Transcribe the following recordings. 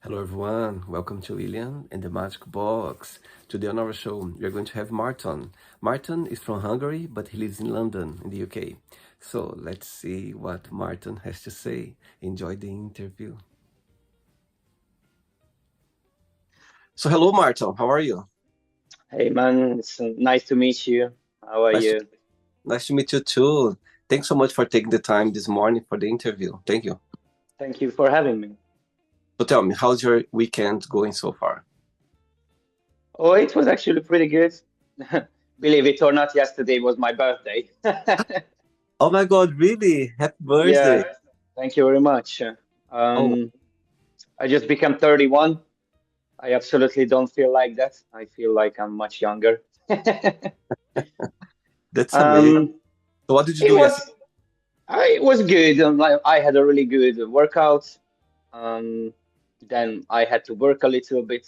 Hello, everyone. Welcome to Lilian and the Magic Box. Today on our show, we are going to have Marton. Marton is from Hungary, but he lives in London, in the UK. So let's see what Marton has to say. Enjoy the interview. So, hello, Marton. How are you? Hey man, it's nice to meet you. How are Nice to, you? nice to meet you too. Thanks so much for taking the time this morning for the interview. Thank you. Thank you for having me. So, tell me, how's your weekend going so far? Oh, it was actually pretty good. Believe it or not, yesterday was my birthday. Oh my God, really? Happy Yeah, birthday. thank you very much. Oh, Um, I just became 31. I absolutely don't feel like that. I feel like I'm much younger. that's amazing. Um, So, what did you it do yesterday? was it was good. I had a really good workout. Um, then I had to work a little bit.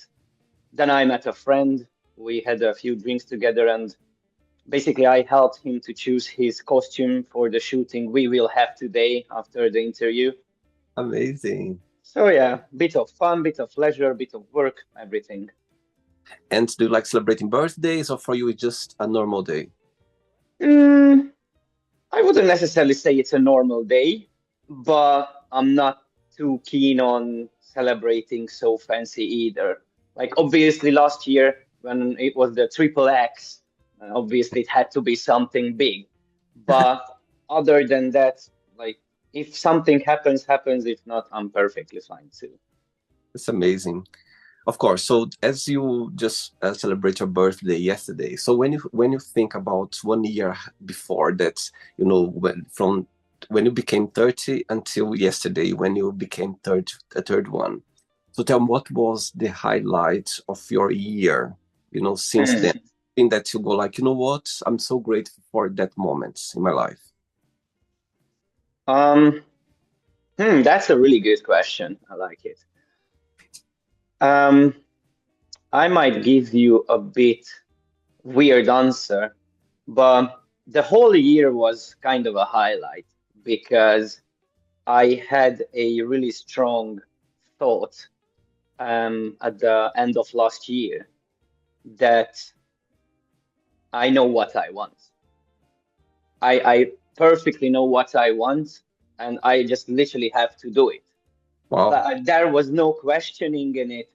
Then I met a friend. We had a few drinks together, and basically, I helped him to choose his costume for the shooting we will have today after the interview. Amazing. So, yeah, bit of fun, bit of leisure, bit of work, everything. And do you like celebrating birthdays, or for you it's just a normal day? Mm, I wouldn't necessarily say it's a normal day, but I'm not too keen on celebrating so fancy either. Like, obviously, last year when it was the triple X, obviously it had to be something big. But other than that, like, if something happens, happens. If not, I'm perfectly fine too. It's amazing. Of course. So as you just celebrate your birthday yesterday, so when you think about 1 year before that, when you became 30 until yesterday when you became a third one. So tell me, what was the highlight of your year, since then? In that you go like, you know what? I'm so grateful for that moment in my life. Um, that's a really good question. I like it. Um, I might give you a bit weird answer, but the whole year was kind of a highlight because I had a really strong thought at the end of last year that I know what I want. I perfectly know what I want, and I just literally have to do it. Wow. There was no questioning in it.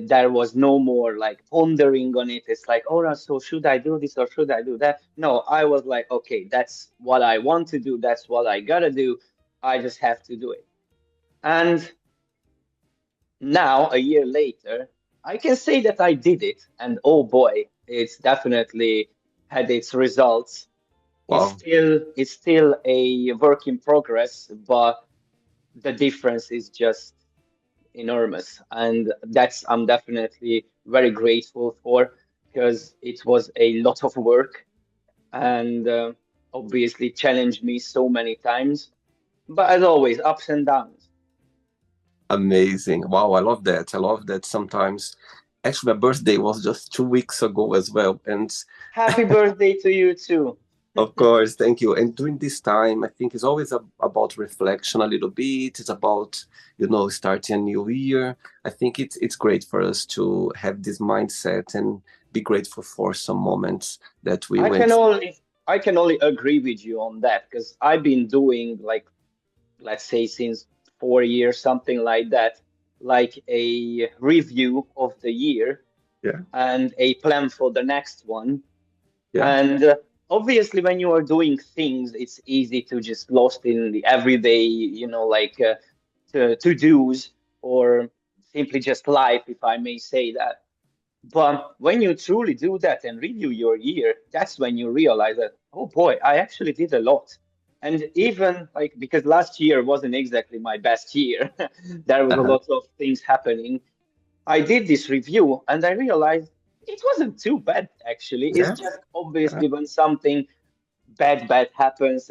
There was no more like pondering on it. It's like, oh, no, so should I do this or should I do that? No, I was like, okay, that's what I want to do. That's what I gotta do. I just have to do it. And now, a year later, I can say that I did it. And oh boy, it's definitely had its results. Wow. It's still a work in progress, but the difference is just enormous, and that's I'm definitely very grateful for because it was a lot of work and obviously challenged me so many times. But as always, ups and downs. Amazing. Wow, I love that. I love that sometimes. Actually, my birthday was just 2 weeks ago as well. And Happy birthday to you too. of course, thank you. And during this time, I think it's always about reflection a little bit. It's about, starting a new year. I think it's great for us to have this mindset and be grateful for some moments that we I can went. only I can only agree with you on that because I've been doing like let's say since 4 years, something like that, like a review of the year Yeah, and a plan for the next one. yeah, And obviously, when you are doing things, it's easy to just lost in the everyday, like to-dos or simply just life, if I may say that. But when you truly do that and review your year, that's when you realize that, oh boy, I actually did a lot. And even like because last year wasn't exactly my best year, there was a uh-huh, lot of things happening. I did this review and I realized it wasn't too bad actually. It's yeah, just yeah. obviously when something bad happens,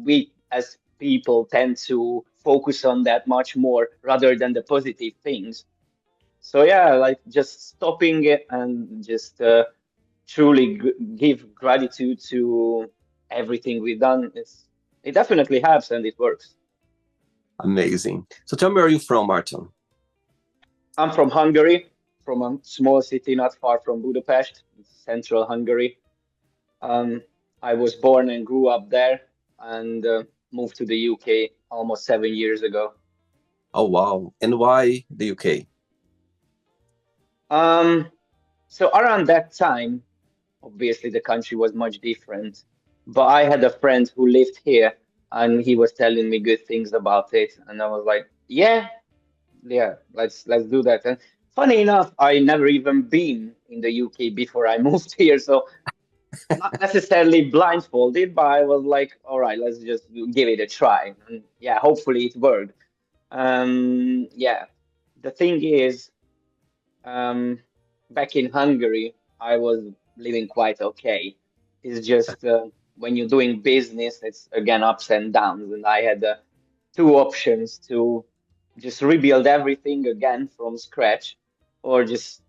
we as people tend to focus on that much more rather than the positive things. So yeah, like just stopping it and just truly give gratitude to everything we've done. It definitely helps and it works. Amazing. So tell me, where are you from, Martin? I'm from Hungary, from a small city not far from Budapest, central Hungary. Um, I was born and grew up there and moved to the UK almost 7 years ago. Oh, wow. And why the UK? Um, so around that time, obviously the country was much different, but I had a friend who lived here and he was telling me good things about it, and I was like, yeah, yeah, let's do that. And funny enough, I never even been in the UK before I moved here, so not necessarily blindfolded, but I was like, all right, let's just give it a try. And yeah, hopefully it worked. Yeah, the thing is, um, back in Hungary, I was living quite okay. It's just when you're doing business, it's again ups and downs, and I had two options to just rebuild everything again from scratch, or just,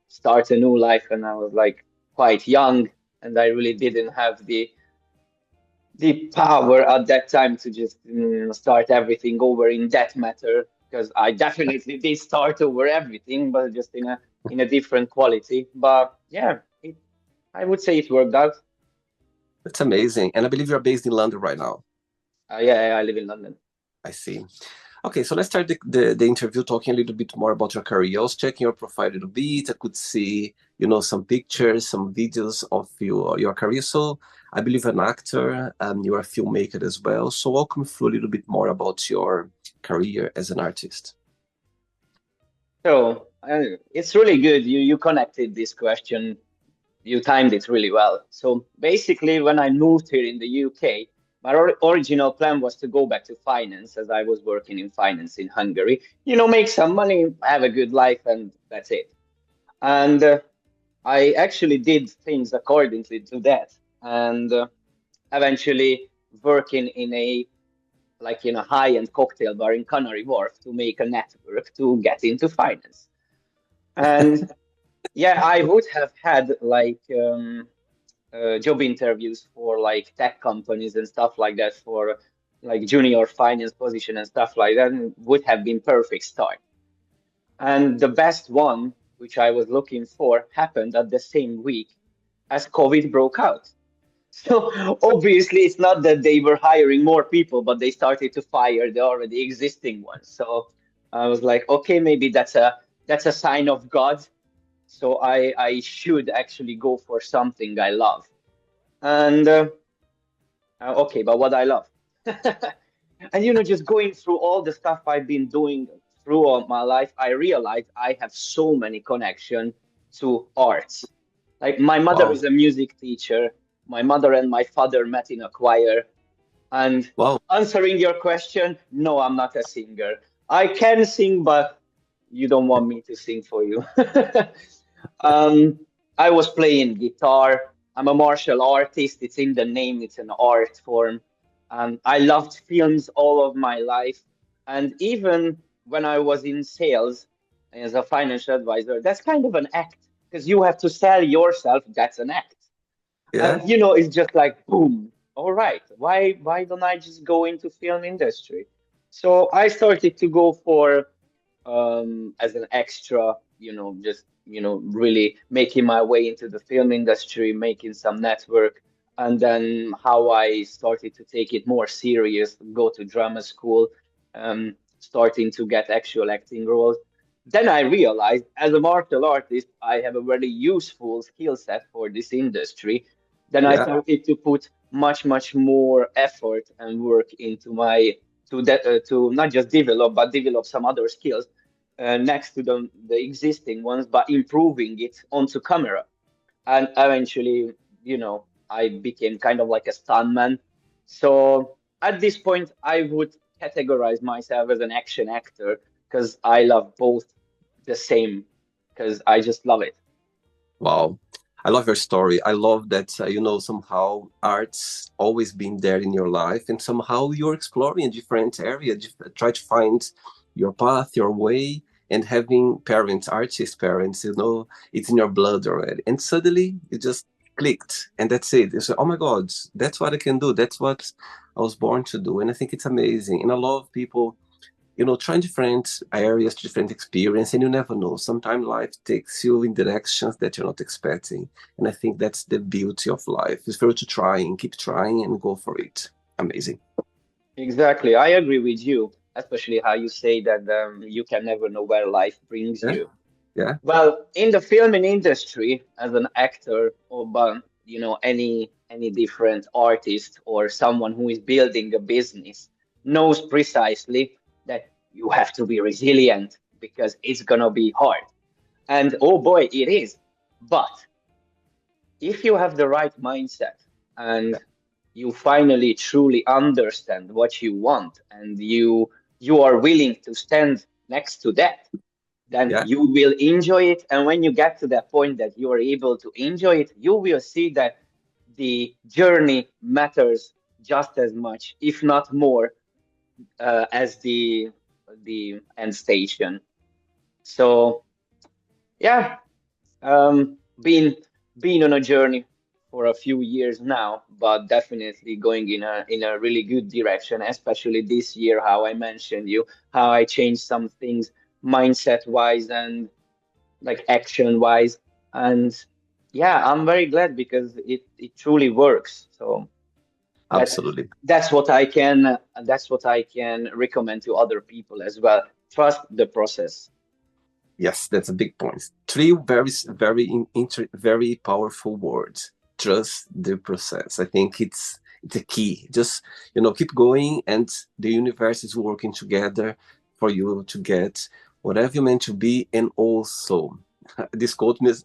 start a new life. And I was like quite young, and I really didn't have the power at that time to just start everything over in that matter, because I definitely did start over everything, but just in a different quality. But yeah, I would say it worked out. That's amazing. And I believe you're based in London right now. Yeah, I live in London. I see. Okay, so let's start the interview talking a little bit more about your career. I was checking your profile a little bit. I could see, some pictures, some videos of your career. So I believe an actor, you're a filmmaker as well. So walk me through a little bit more about your career as an artist. So it's really good. You connected this question. You timed it really well. So basically, when I moved here in the UK, my original plan was to go back to finance, as I was working in finance in Hungary. Make some money, have a good life, and that's it. And I actually did things accordingly to that, and eventually working in a high-end cocktail bar in Canary Wharf to make a network to get into finance. And yeah, I would have had job interviews for like tech companies and stuff like that for like junior finance position and stuff like that, and would have been perfect start. And the best one, which I was looking for, happened at the same week as COVID broke out. So obviously, it's not that they were hiring more people, but they started to fire the already existing ones. So I was like, okay, maybe that's a sign of God. So I should actually go for something I love. And okay, but what I love. And just going through all the stuff I've been doing throughout my life, I realized I have so many connections to arts. Like my mother Wow. is a music teacher. My mother and my father met in a choir. And Wow. answering your question, no, I'm not a singer. I can sing, but you don't want me to sing for you. um, I was playing guitar. I'm a martial artist. It's in the name. It's an art form. I loved films all of my life. And even when I was in sales as a financial advisor, that's kind of an act because you have to sell yourself. That's an act. Yeah. And it's just like boom. All right, why don't I just go into film industry? So I started to go for as an extra, just really making my way into the film industry, making some network, and then how I started to take it more serious, go to drama school, starting to get actual acting roles. Then I realized, as a martial artist, I have a very useful skill set for this industry. Then I Yeah. started to put much, much more effort and work into to not just develop, but develop some other skills next to the existing ones, but improving it onto camera. And eventually, I became kind of like a stuntman. So at this point, I would categorize myself as an action actor because I love both the same, because I just love it. Wow. I love your story. I love that, somehow art's always been there in your life and somehow you're exploring a different area, try to find your path, your way, and having parents, artist parents, it's in your blood already. And suddenly it just clicked and that's it. You say, oh my God, that's what I can do. That's what I was born to do. And I think it's amazing. And I love people trying different areas, different experience, and you never know. Sometimes life takes you in directions that you're not expecting. And I think that's the beauty of life. It's for you to try and keep trying and go for it. Amazing. Exactly. I agree with you, especially how you say that you can never know where life brings Yeah. you. Yeah. Well, in the filming industry, as an actor or any different artist or someone who is building a business knows precisely that you have to be resilient because it's gonna be hard. And oh boy, it is. But if you have the right mindset and you finally truly understand what you want and you are willing to stand next to that, then Yeah. you will enjoy it. And when you get to that point that you are able to enjoy it, you will see that the journey matters just as much, if not more, as the end station. So yeah, been on a journey for a few years now, but definitely going in a really good direction, especially this year, how I mentioned you, how I changed some things mindset wise and like action wise. And yeah, I'm very glad because it truly works. So that's Absolutely. that's what I can recommend to other people as well. Trust the process. Yes, that's a big point. Three very powerful words. Trust the process. I think it's a key. Just keep going, and the universe is working together for you to get whatever you're meant to be. And also, this quote means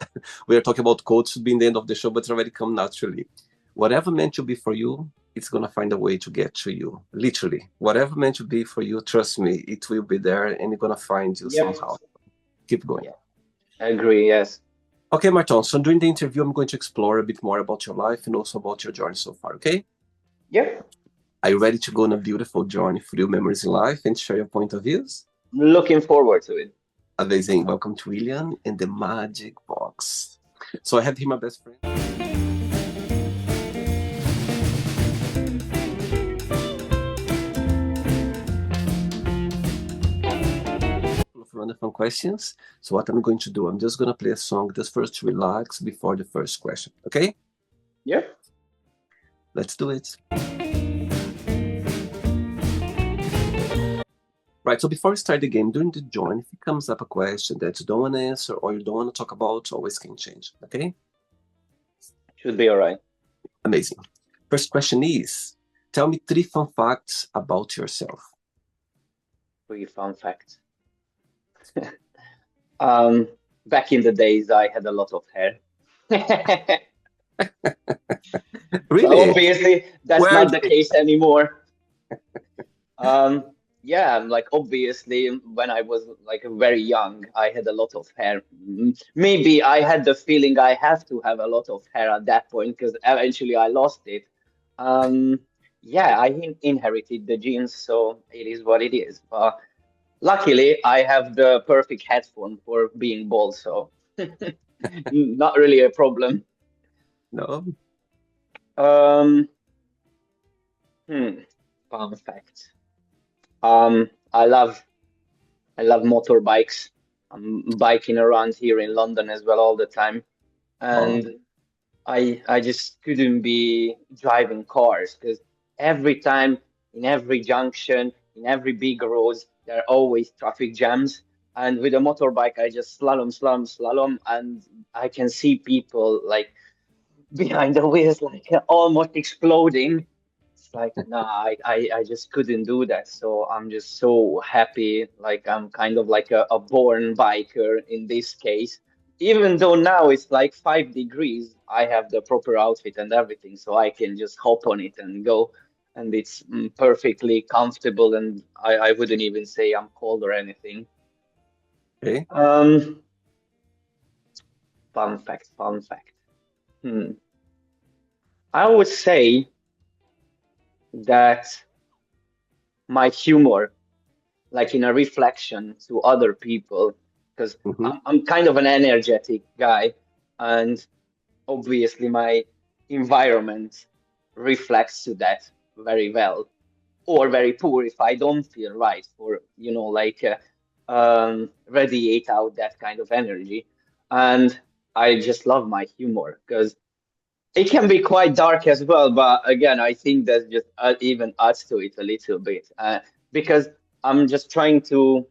we are talking about quotes should be in the end of the show, but it's already come naturally. Whatever meant to be for you, it's gonna find a way to get to you. Literally, whatever meant to be for you, trust me, it will be there, and it's gonna find you Yep. somehow. Keep going. Yeah, I agree. Yes. Okay, Marton. So during the interview, I'm going to explore a bit more about your life and also about your journey so far. Okay? Yep. Are you ready to go on a beautiful journey through memories in life and share your point of views? Looking forward to it. Amazing. Welcome to William in the Magic Box. So I have here my best friend. Of random questions. So what I'm going to do, I'm just going to play a song just first to relax before the first question. Okay? Yep. Let's do it. Right, so before we start the game, during the join, if it comes up a question that you don't want to answer or you don't want to talk about, always can change, okay? Should be all right. Amazing. First question is, tell me three fun facts about yourself. Three fun facts. Um, Back in the days, I had a lot of hair. But Really? obviously, that's Where not the case anymore. Um, yeah, like obviously, when I was like very young, I had a lot of hair. Maybe I had the feeling I have to have a lot of hair at that point because eventually I lost it. Um, yeah, I inherited the genes, so it is what it is. But luckily, I have the perfect headphone for being bald, so not really a problem. No? Um, hmm, Fun fact. I love motorbikes. I'm biking around here in London as well all the time, Oh, and I just couldn't be driving cars because every time in every junction, in every big roads, there are always traffic jams. And with a motorbike, I just slalom, slalom, slalom, and I can see people like behind the wheels, like almost exploding. It's like, nah, I just couldn't do that. So I'm just so happy. Like I'm kind of like a born biker in this case. Even though now it's like 5 degrees, I have the proper outfit and everything, so I can just hop on it and go. And it's perfectly comfortable, and I wouldn't even say I'm cold or anything. okay. Um, Fun fact, fun fact. Hmm. I would say that my humor, like in a reflection to other people, because Mm-hmm. I'm kind of an energetic guy, and obviously my environment reflects to that very well. or very poor if I don't feel right for, radiate out that kind of energy. And I just love my humor because it can be quite dark as well. But again, I think that just even adds to it a little bit because I'm just trying to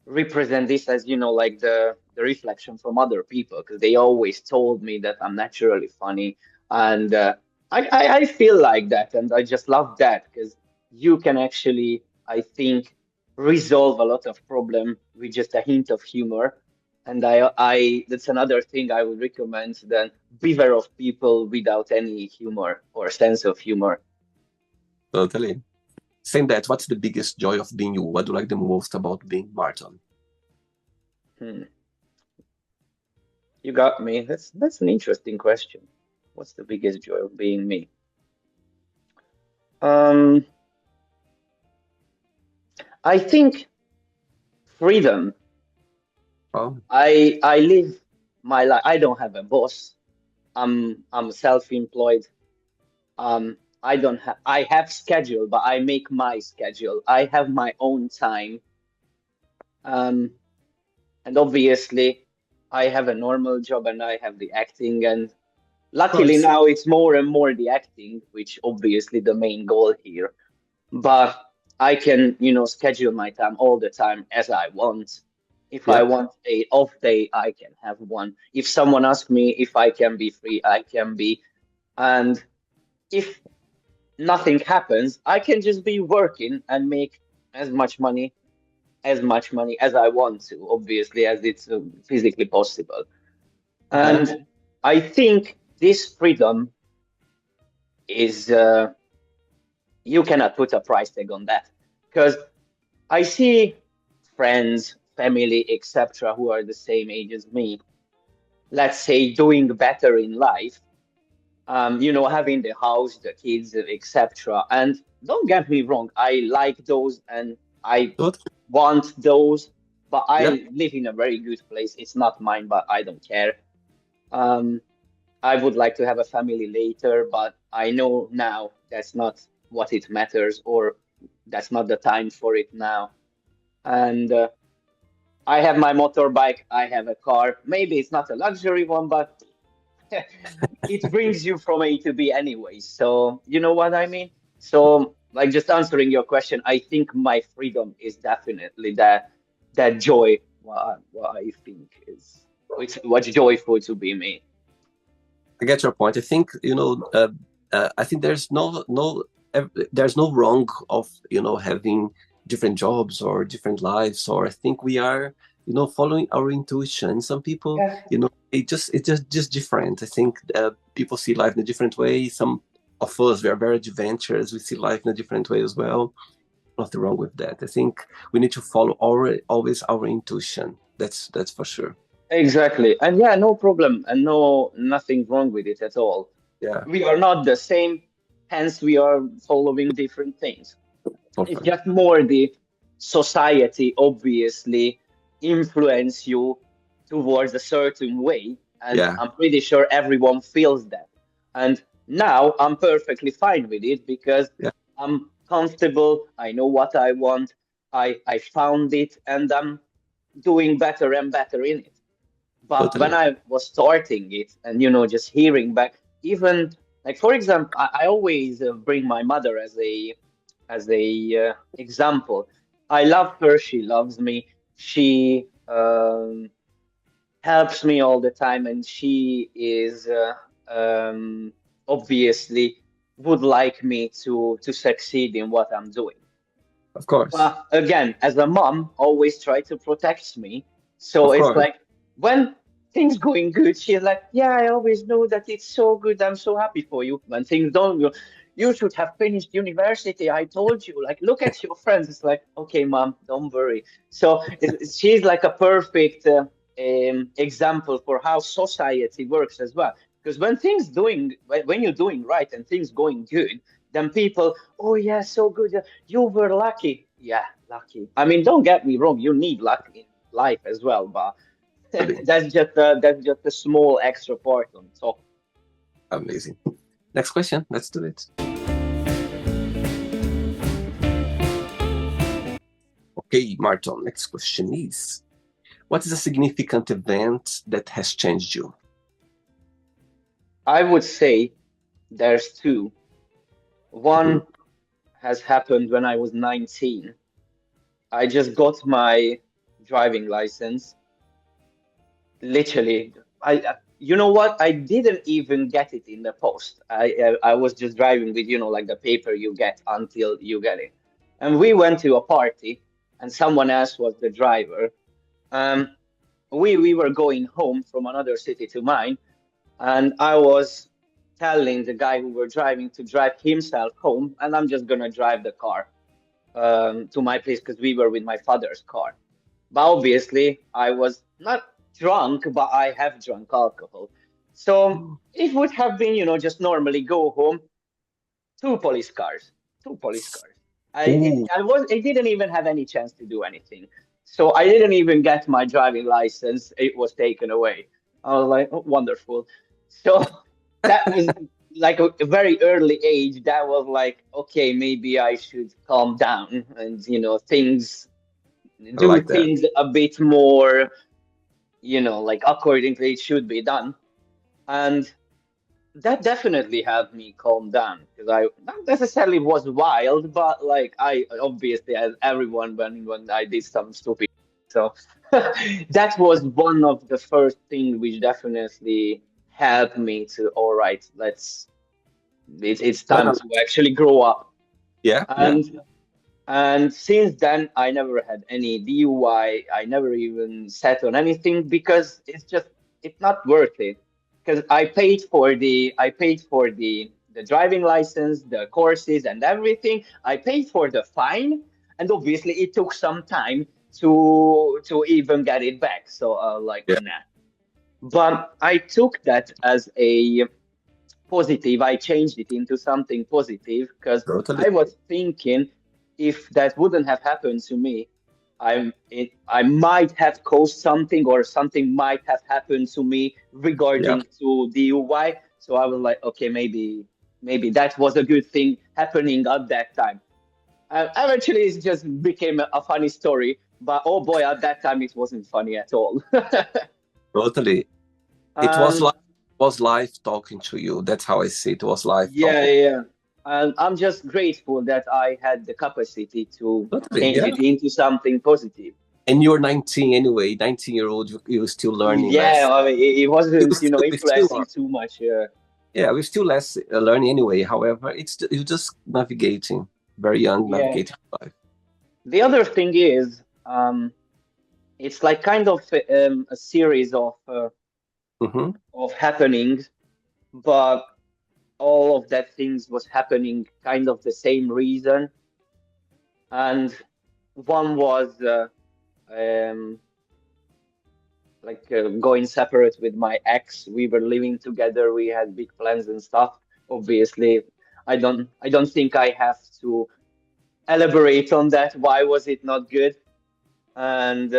represent this as like the reflection from other people because they always told me that I'm naturally funny and I feel like that and I just love that because you can actually I think resolve a lot of problem with just a hint of humor and I that's another thing I would recommend then beware of people without any humor or sense of humor. Totally. Saying that, what's the biggest joy of being you? What do you like the most about being Marton? Hmm. You got me. That's an interesting question. What's the biggest joy of being me? Um, I think freedom. Oh, I live my life. I don't have a boss. I'm self-employed. I don't have I have schedule, but I make my schedule. I have my own time. Um, and obviously I have a normal job and I have the acting and of luckily course. now it's more and more the acting, which obviously the main goal here. But I can, schedule my time all the time as I want. If I Yeah, want a off day, I can have one. If someone asks me if I can be free, I can be. And if nothing happens, I can just be working and make as much money, as much money as I want to, obviously, as it's physically possible. okay. And I think this freedom is, you cannot put a price tag on that. Because I see friends, family, etc., who are the same age as me, let's say doing better in life, having the house, the kids, etc. And don't get me wrong, I like those and I Good. want those, but Yeah, I live in a very good place. It's not mine, but I don't care. Um, I would like to have a family later, but I know now that's not what it matters, or that's not the time for it now. And I have my motorbike, I have a car. Maybe it's not a luxury one, but it brings you from A to B anyway. So, you know what I mean? So, like just answering your question, I think my freedom is definitely that joy. What I think is what's joyful to be me. I get your point. I think I think there's no wrong of having different jobs or different lives. Or I think we are following our intuition. Some people Yeah, it's just different. I think people see life in a different way. Some of us we are very adventurous. We see life in a different way as well. Nothing wrong with that. I think we need to follow always our intuition. That's for sure. exactly. And yeah, no problem, and nothing wrong with it at all. Yeah, We are not the same, hence we are following different things. It's totally. just more the society obviously influence you towards a certain way, and Yeah, I'm pretty sure everyone feels that. And now I'm perfectly fine with it because yeah, I'm comfortable. I know what I want. I found it, and I'm doing better and better in it. But when totally. I was starting it, and just hearing back, even like for example, I always bring my mother as a example. I love her. She loves me. She helps me all the time, and she is obviously would like me to succeed in what I'm doing. Of course. But again, as a mom, always try to protect me. So Of it's course. like when things going good, she's like, "Yeah, I always know that it's so good. I'm so happy for you." When things don't go, you should have finished university. I told you. Like, look at your friends. It's like, okay, mom, don't worry. So she's like a perfect example for how society works as well. Because when you're doing right and things going good, then people, oh yeah, so good. You were lucky. Yeah, lucky. I mean, don't get me wrong, you need luck in life as well, but Totally. that's just a small extra part on top. Amazing. Next question. Let's do it. Okay, Martin, next question is, what is a significant event that has changed you? I would say there's two. Mhm. One has happened when I was 19. I just got my driving license. Literally, you know what? I didn't even get it in the post. I was just driving with, like the paper you get until you get it. And we went to a party, and someone else was the driver. Um, we were going home from another city to mine, and I was telling the guy who were driving to drive himself home, and I'm just gonna drive the car to my place because we were with my father's car. But obviously, I was not drunk, but I have drunk alcohol. So it would have been, just normally go home, two police cars, two police cars. Ooh, I didn't even have any chance to do anything. So I didn't even get my driving license. It was taken away. I was like, oh, wonderful. So that was like a very early age. That was like, okay, maybe I should calm down and, I do like that. things a bit more, like accordingly it should be done. And that definitely helped me calm down because I not necessarily was wild, but like I obviously, as everyone, when I did some stupid. So that was one of the first things which definitely helped me to, all right, it's time Yeah, to actually grow up. yeah, yeah. And since then, I never had any DUI. I never even sat on anything because it's not worth it. Because I paid for the driving license, the courses, and everything. I paid for the fine, and obviously it took some time to even get it back. So like Yeah, nah. But I took that as a positive. I changed it into something positive because totally. I was thinking if that wouldn't have happened to me, I might have caused something or something might have happened to me Yeah, regarding to DUI. So I was like, okay, maybe that was a good thing happening at that time. Eventually, it just became a funny story. But oh boy, at that time it wasn't funny at all. totally. It um, was life talking to you. That's how I see it. It was life Yeah, talking. yeah, yeah. And I'm just grateful that I had the capacity to Totally, change yeah. it into something positive. And you're 19 anyway. 19-year-old, you're still learning Yeah, less. I mean, it We wasn't, still, we still influencing are. too much. Yeah, we're still less learning anyway. However, you're just navigating, very young, Yeah. navigating life. The other thing is, it's like kind of a series Hmm. of happenings, but all of that things was happening kind of the same reason. And one was um, going separate with my ex. We were living together. We had big plans and stuff. Obviously, I don't think I have to elaborate on that. Why was it not good? And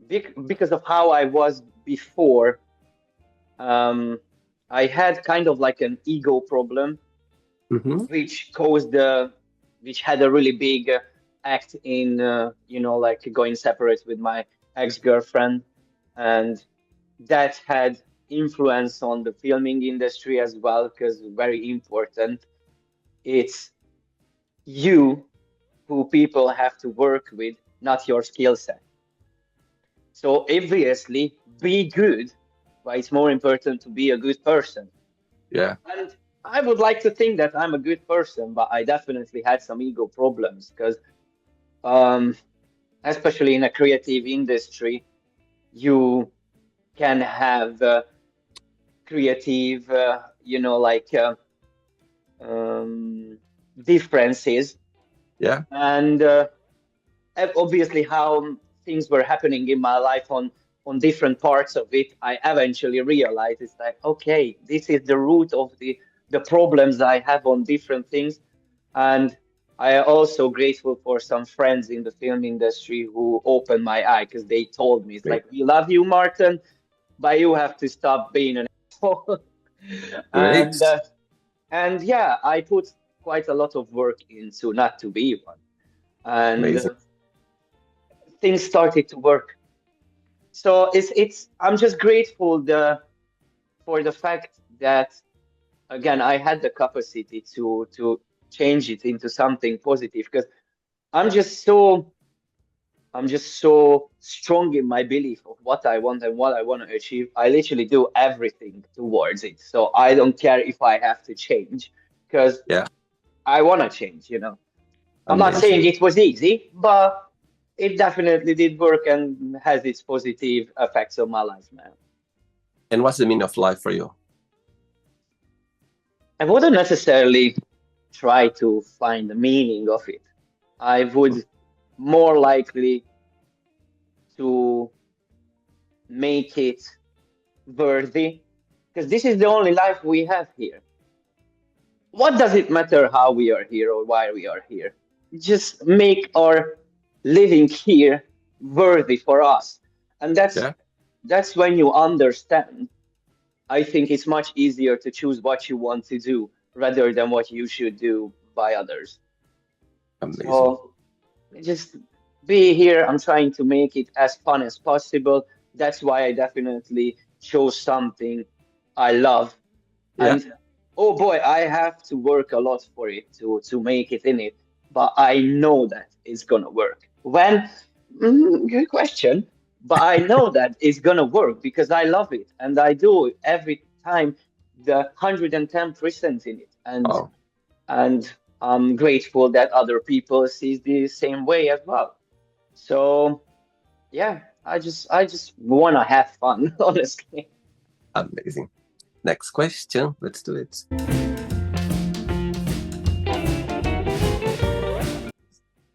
because of how I was before, um, I had kind of like an ego problem, Hmm. which caused which had a really big act in like going separate with my ex-girlfriend, and that had influence on the filming industry as well, because very important. It's you who people have to work with, not your skill set. So obviously, be good, but it's more important to be a good person. Yeah, And I would like to think that I'm a good person, but I definitely had some ego problems because, um, especially in a creative industry, you can have creative, um, differences, yeah, and obviously how things were happening in my life on different parts of it. I eventually realized it's like, okay, this is the root of the problems I have on different things. And I am also grateful for some friends in the film industry who opened my eye because they told me it's great, like, we love you, Martin, but you have to stop being an asshole. and great. and yeah, I put quite a lot of work into not to be one. and Amazing. things started to work. So it's I'm just grateful for the fact that again I had the capacity to change it into something positive because I'm just so I'm just so strong in my belief of what I want and what I want to achieve. I literally do everything towards it. So I don't care if I have to change because Yeah, I want to change. I'm not amazing. saying it was easy, but it definitely did work and has its positive effects on my life, man. And what's the meaning of life for you? I wouldn't necessarily try to find the meaning of it. I would more likely to make it worthy because this is the only life we have here. What does it matter how we are here or why we are here? Just make our living here worthy for us. And Yeah, that's when you understand. I think it's much easier to choose what you want to do rather than what you should do by others. amazing. So just be here. I'm trying to make it as fun as possible. That's why I definitely chose something I love. Yeah, And oh boy, I have to work a lot for it to make it in it. But I know that it's gonna work. When? Good question. But I know that it's gonna work because I love it and I do it every time the 110% in it. oh, And I'm grateful that other people sees the same way as well. So yeah, I just wanna have fun, honestly. amazing. Next question. Let's do it.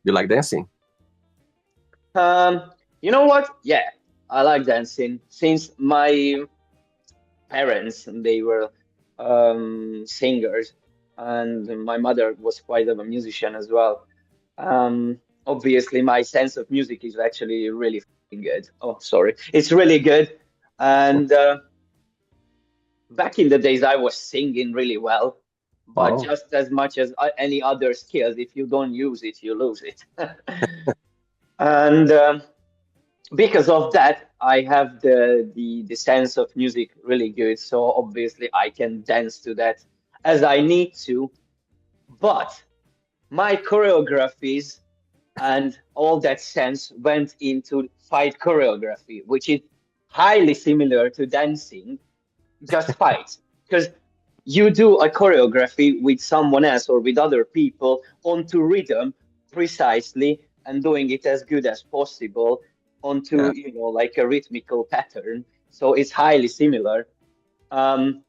You like dancing? Um, you know what? Yeah, I like dancing since my parents they were singers, and my mother was quite of a musician as well. Obviously, my sense of music is actually really fucking good. Oh, sorry, it's really good. And back in the days, I was singing really well, but Wow. just as much as any other skills, if you don't use it, you lose it. And because of that, I have the sense of music really good. So obviously, I can dance to that as I need to. But my choreographies and all that sense went into fight choreography, which is highly similar to dancing, just fight. Because you do a choreography with someone else or with other people onto rhythm precisely and doing it as good as possible onto, Yeah, like a rhythmical pattern. So it's highly similar. Um,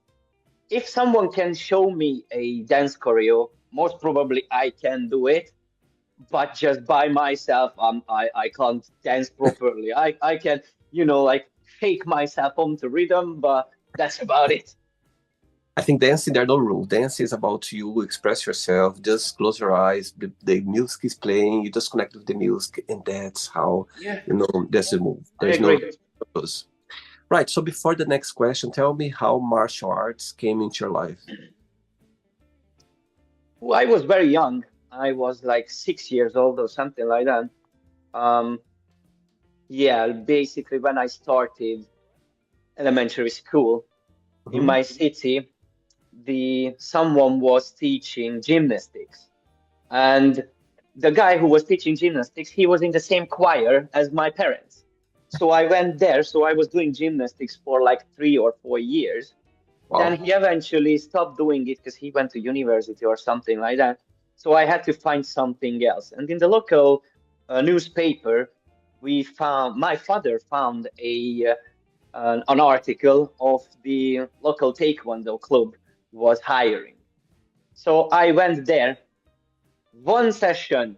if someone can show me a dance choreo, most probably I can do it, but just by myself, I can't dance properly. I can, like fake myself onto rhythm, but that's about it. I think dancing, there are no rules. Dance is about you express yourself. Just close your eyes. The music is playing. You just connect with the music, and that's how Yeah, that's the move. I There's no agree. rules. Right. So before the next question, tell me how martial arts came into your life. Well, I was very young. I was like 6 years old or something like that. Um, yeah, basically when I started elementary school in Hmm. my city, the someone was teaching gymnastics, and the guy who was teaching gymnastics, he was in the same choir as my parents. So I went there. So I was doing gymnastics for like 3 or 4 years. Then Wow. he eventually stopped doing it because he went to university or something like that. So I had to find something else. And in the local newspaper, we found my father found an article of the local taekwondo club was hiring. So I went there. One session,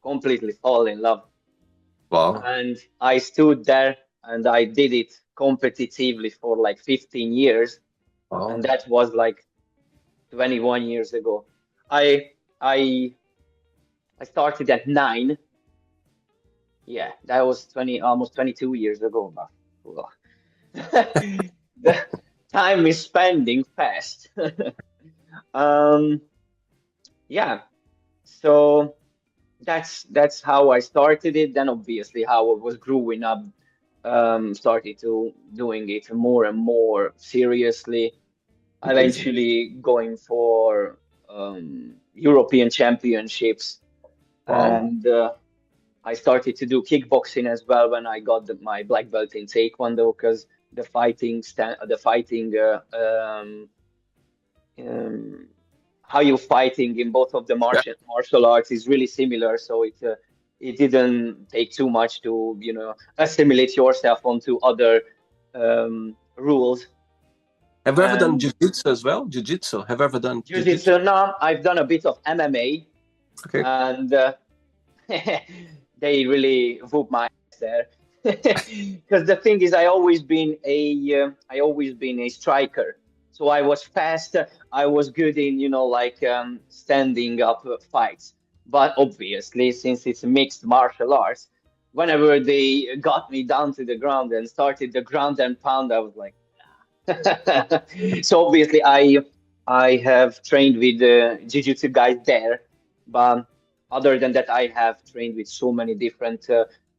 completely fall in love, Wow. and I stood there and I did it competitively for like 15 years, and Wow. that was like 21 years ago. I I I started at 9. Yeah, that was 20, almost 22 years ago. But well, the time is spending fast. Um, yeah. So that's how I started it. Then obviously how I was growing up, started to doing it more and more seriously. Amazing. Eventually going for European championships, Wow. and I started to do kickboxing as well when I got my black belt in Taekwondo, because the fighting um, how you fighting in both of the Yeah. martial arts is really similar. So it didn't take too much to assimilate yourself onto other rules. Have you ever done And jiu-jitsu as well? Jiu-jitsu. Have you ever done jiu-jitsu? jiu-jitsu now, I've done a bit of MMA, Okay. and they really whoop my ass there. Because the thing is, I always been a striker. So I was fast. I was good in, like standing up fights. But obviously, since it's mixed martial arts, whenever they got me down to the ground and started the ground and pound, I was like, so obviously, I have trained with jiu-jitsu guys there, but other than that, I have trained with so many different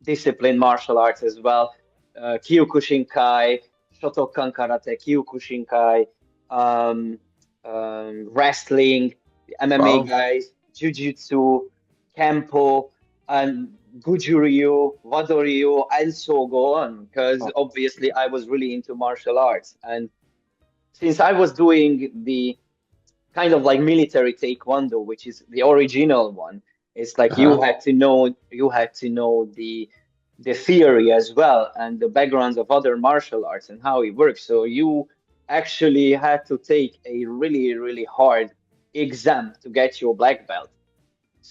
discipline martial arts as well. Kyokushinkai, Shotokan Karate, Kyokushinkai, um, wrestling, MMA Wow. guys, Jiu-Jitsu, Kempo, and Gujuryu, Wadoryu, and so go on. Because Wow. obviously I was really into martial arts, and since I was doing the kind of like military taekwondo, which is the original one, it's like Uh-huh. you had to know the theory as well and the backgrounds of other martial arts and how it works. So you actually had to take a really, really hard exam to get your black belt.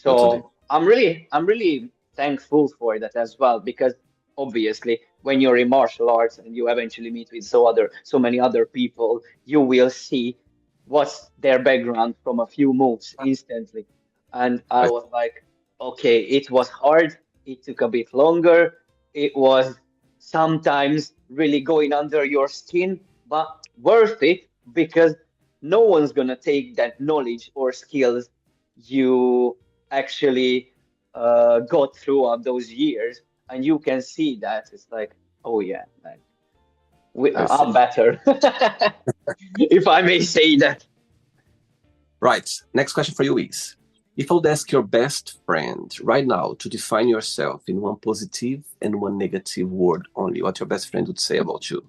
Totally. So I'm really thankful for that as well, because obviously when you're in martial arts and you eventually meet with so many other people, you will see what's their background from a few moves instantly. And I Right. was like, okay, it was hard, it took a bit longer, it was sometimes really going under your skin, but worth it, because no one's gonna take that knowledge or skills you actually got throughout those years, and you can see that it's like, oh yeah, man, I see. I'm better, if I may say that. Right. Next question for you is, if I would ask your best friend right now to define yourself in one positive and one negative word only, what your best friend would say about you?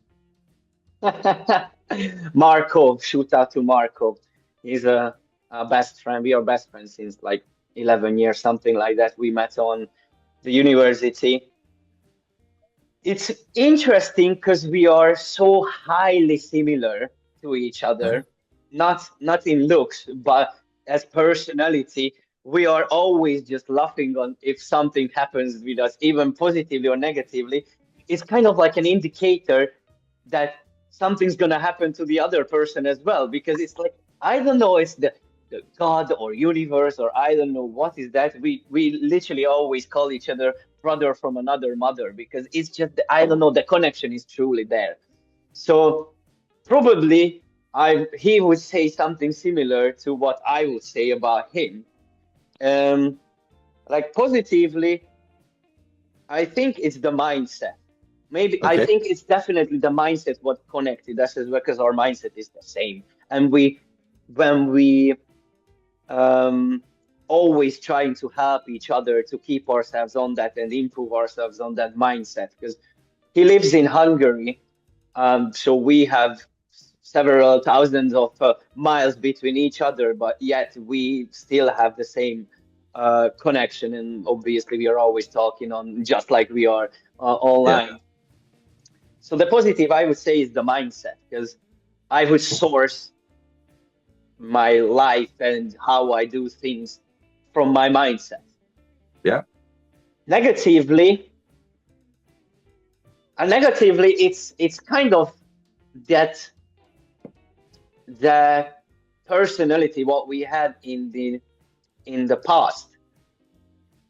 Marco, shoot out to Marco. He's a best friend. We are best friends since like 11 years, something like that. We met on the university. It's interesting because we are so highly similar to each Uh-huh. other, not in looks, but as personality. We are always just laughing on if something happens with us, even positively or negatively. It's kind of like an indicator that something's gonna happen to the other person as well, because it's like, I don't know, it's the God or universe, or I don't know what is that. We literally always call each other brother from another mother, because it's just I don't know, the connection is truly there. So probably I he would say something similar to what I would say about him. Um, like positively, I think it's the mindset. Maybe I Okay. think it's definitely the mindset what connected us as well, because our mindset is the same, and when we um, always trying to help each other to keep ourselves on that and improve ourselves on that mindset. Because he lives in Hungary, so we have several thousands of miles between each other, but yet we still have the same connection. And obviously, we are always talking on just like we are Yeah. online. So the positive, I would say, is the mindset, because I would source my life and how I do things from my mindset. Yeah. Negatively, negatively, it's kind of that the personality what we had in the past,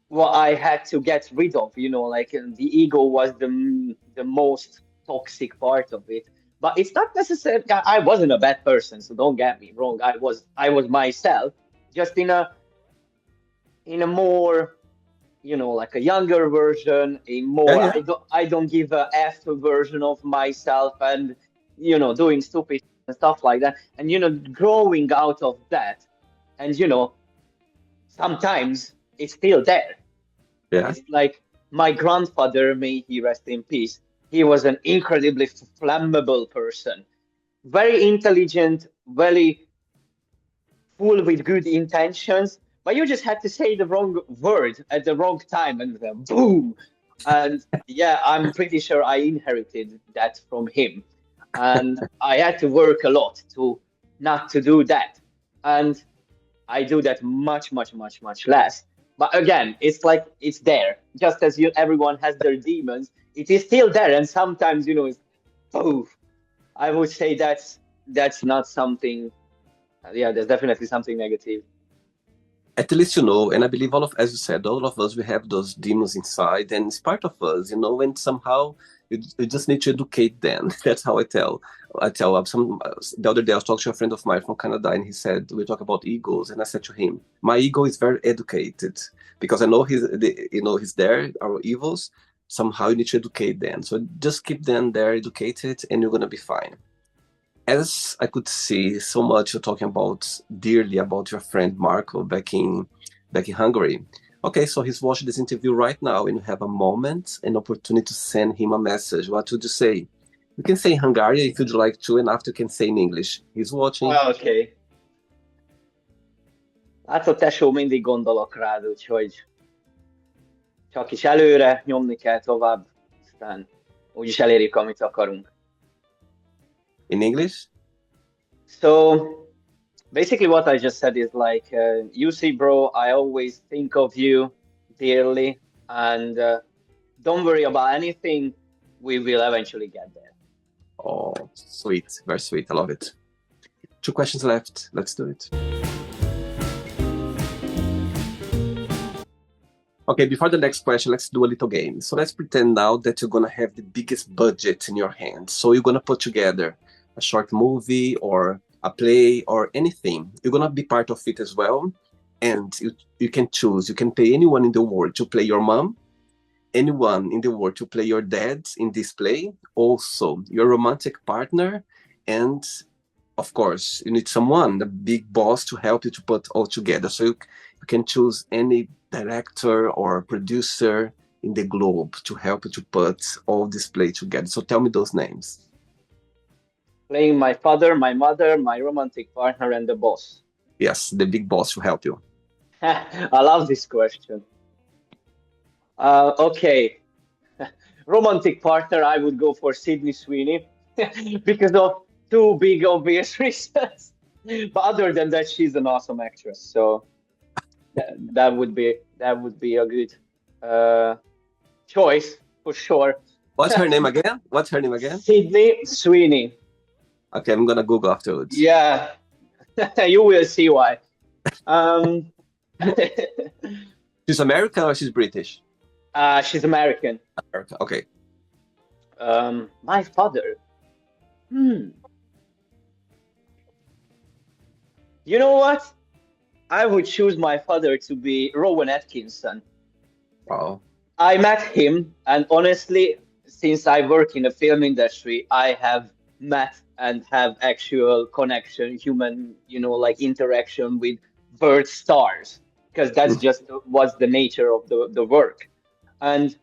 what I had to get rid of. Like the ego was the most toxic part of it. But it's not necessarily. I wasn't a bad person, so don't get me wrong. I was myself, just in a more. like a younger version, a Yeah, more yeah. I don't give a F version of myself, and doing stupid and stuff like that, and growing out of that, and sometimes it's still there. Yeah. It's like my grandfather, may he rest in peace. He was an incredibly flammable person, very intelligent, very full with good intentions, but you just had to say the wrong word at the wrong time, and then boom. And yeah, I'm pretty sure I inherited that from him, and I had to work a lot to not to do that. And I do that much, much, much, much less. But again, it's like it's there. Just as everyone has their demons, it is still there. And sometimes, it's poof. I would say that's not something. Yeah, there's definitely something negative. At least and I believe as you said, all of us, we have those demons inside, and it's part of us, and somehow you just need to educate them. That's how I tell the other day I was talking to a friend of mine from Canada, and he said, we talk about egos, and I said to him, my ego is very educated, because I know he's there, our evils. Somehow you need to educate them, so just keep them there educated, and you're gonna be fine. As I could see so much you're talking about dearly about your friend Marco back in Hungary. Okay, so he's watching this interview right now, and you have a moment, an opportunity to send him a message. What would you say? You can say in Hungarian if you'd like to, and after you can say in English. He's watching. Okay. Látod, tesó, mindig gondolok rád, úgyhogy csak is előre nyomni kell tovább, aztán úgyis elérjük, amit akarunk. In English? So basically, what I just said is like, you see, bro, I always think of you dearly, and don't worry about anything. We will eventually get there. Oh, sweet. Very sweet. I love it. 2 questions left. Let's do it. Okay, before the next question, let's do a little game. So let's pretend now that you're gonna have the biggest budget in your hands. So you're gonna put together a short movie or a play or anything. You're gonna be part of it as well. And you can choose. You can pay anyone in the world to play your mom, anyone in the world to play your dad in this play, also your romantic partner, and of course, you need someone, the big boss, to help you to put all together. So you can choose any director or producer in the globe to help you to put all this play together. So tell me those names. Playing my father, my mother, my romantic partner, and the boss. Yes, the big boss to help you. I love this question. Okay. Romantic partner, I would go for Sydney Sweeney because of two big obvious reasons. But other than that, she's an awesome actress. So that would be a good choice for sure. What's her name again? What's her name again? Sydney Sweeney. Okay, I'm gonna Google afterwards. Yeah, you will see why. She's American or she's British? She's American. America. Okay. My father. You know what? I would choose my father to be Rowan Atkinson. Wow. I met him, and honestly, since I work in the film industry, I have met and have actual connection, human, like interaction with bird stars, because that's just what's the nature of the work. And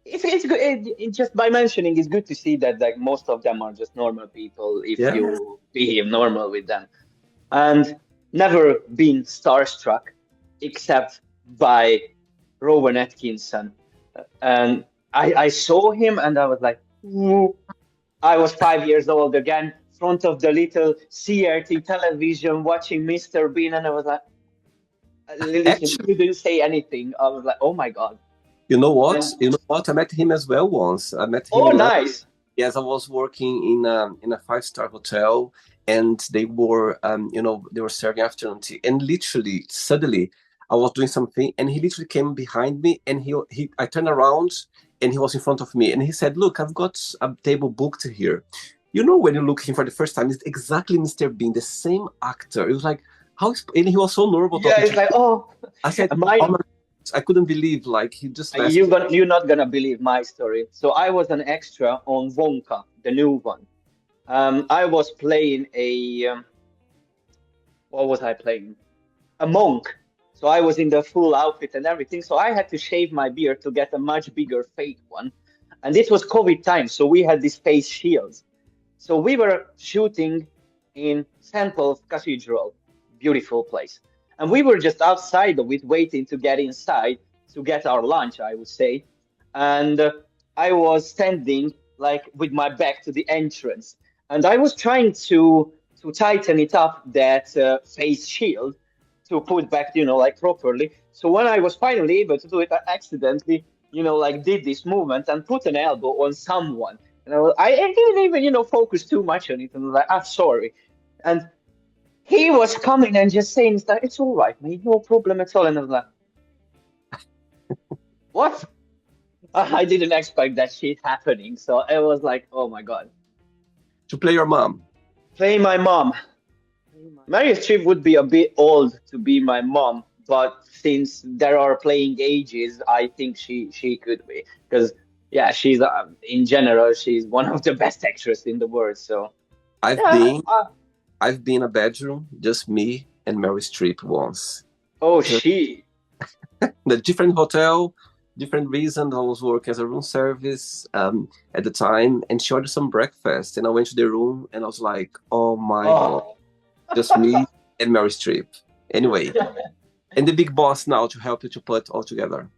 it's good. Just by mentioning, it's good to see that like most of them are just normal people if you behave normal with them. And never been starstruck except by Rowan Atkinson. And I saw him and I was like, ooh. I was 5 years old again, front of the little CRT television watching Mr. Bean, and I was like, listen, he didn't say anything. I was like, oh my God. You know what? I met him as well once. I met him. Oh, nice. Yes, I was working in a 5-star hotel, and they were they were serving afternoon tea, and literally suddenly I was doing something, and he literally came behind me, and I turned around, and he was in front of me, and he said, "Look, I've got a table booked here." When you look at him for the first time, it's exactly Mr. Bean, the same actor. It was like, and he was so normal. Yeah, it's like, oh, I said, I couldn't believe like he just left. You're not gonna believe my story. So I was an extra on Wonka, the new one. I was playing a what was I playing? A monk. So I was in the full outfit and everything. So I had to shave my beard to get a much bigger fake one. And this was COVID time, so we had these face shields. So we were shooting in St. Paul's Cathedral, beautiful place. And we were just outside of it, waiting to get inside to get our lunch, I would say. And I was standing like with my back to the entrance, and I was trying to tighten it up that face shield to put back, like properly. So when I was finally able to do it, I accidentally, like did this movement and put an elbow on someone. And I didn't even, focus too much on it. And I was like, I'm sorry. And he was coming and just saying that it's all right, mate, no problem at all. And I was like, what? I didn't expect that shit happening. So it was like, oh my God. To play your mom. Play my mom. Mary Streep would be a bit old to be my mom, but since there are playing ages, I think she could be because yeah, she's in general she's one of the best actresses in the world. So I've yeah, been I've been a bedroom, just me and Mary Streep once. oh Just she the different hotel, different reason. I was working as a room service at the time, and she ordered some breakfast, and I went to the room, and I was like, "Oh my God, oh just me and Mary Streep." Anyway, and the big boss now to help you to put all together.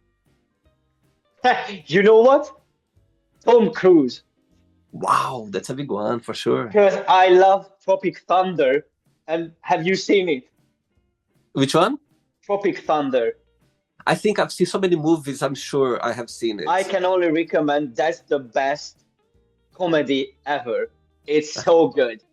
you know what? Tom Cruise, Wow, that's a big one for sure. because I love Tropic Thunder, and have you seen it? Which one? Tropic Thunder. I think I've seen so many movies. I'm sure I have seen I it. can only recommend. That's the best comedy ever. It's so good.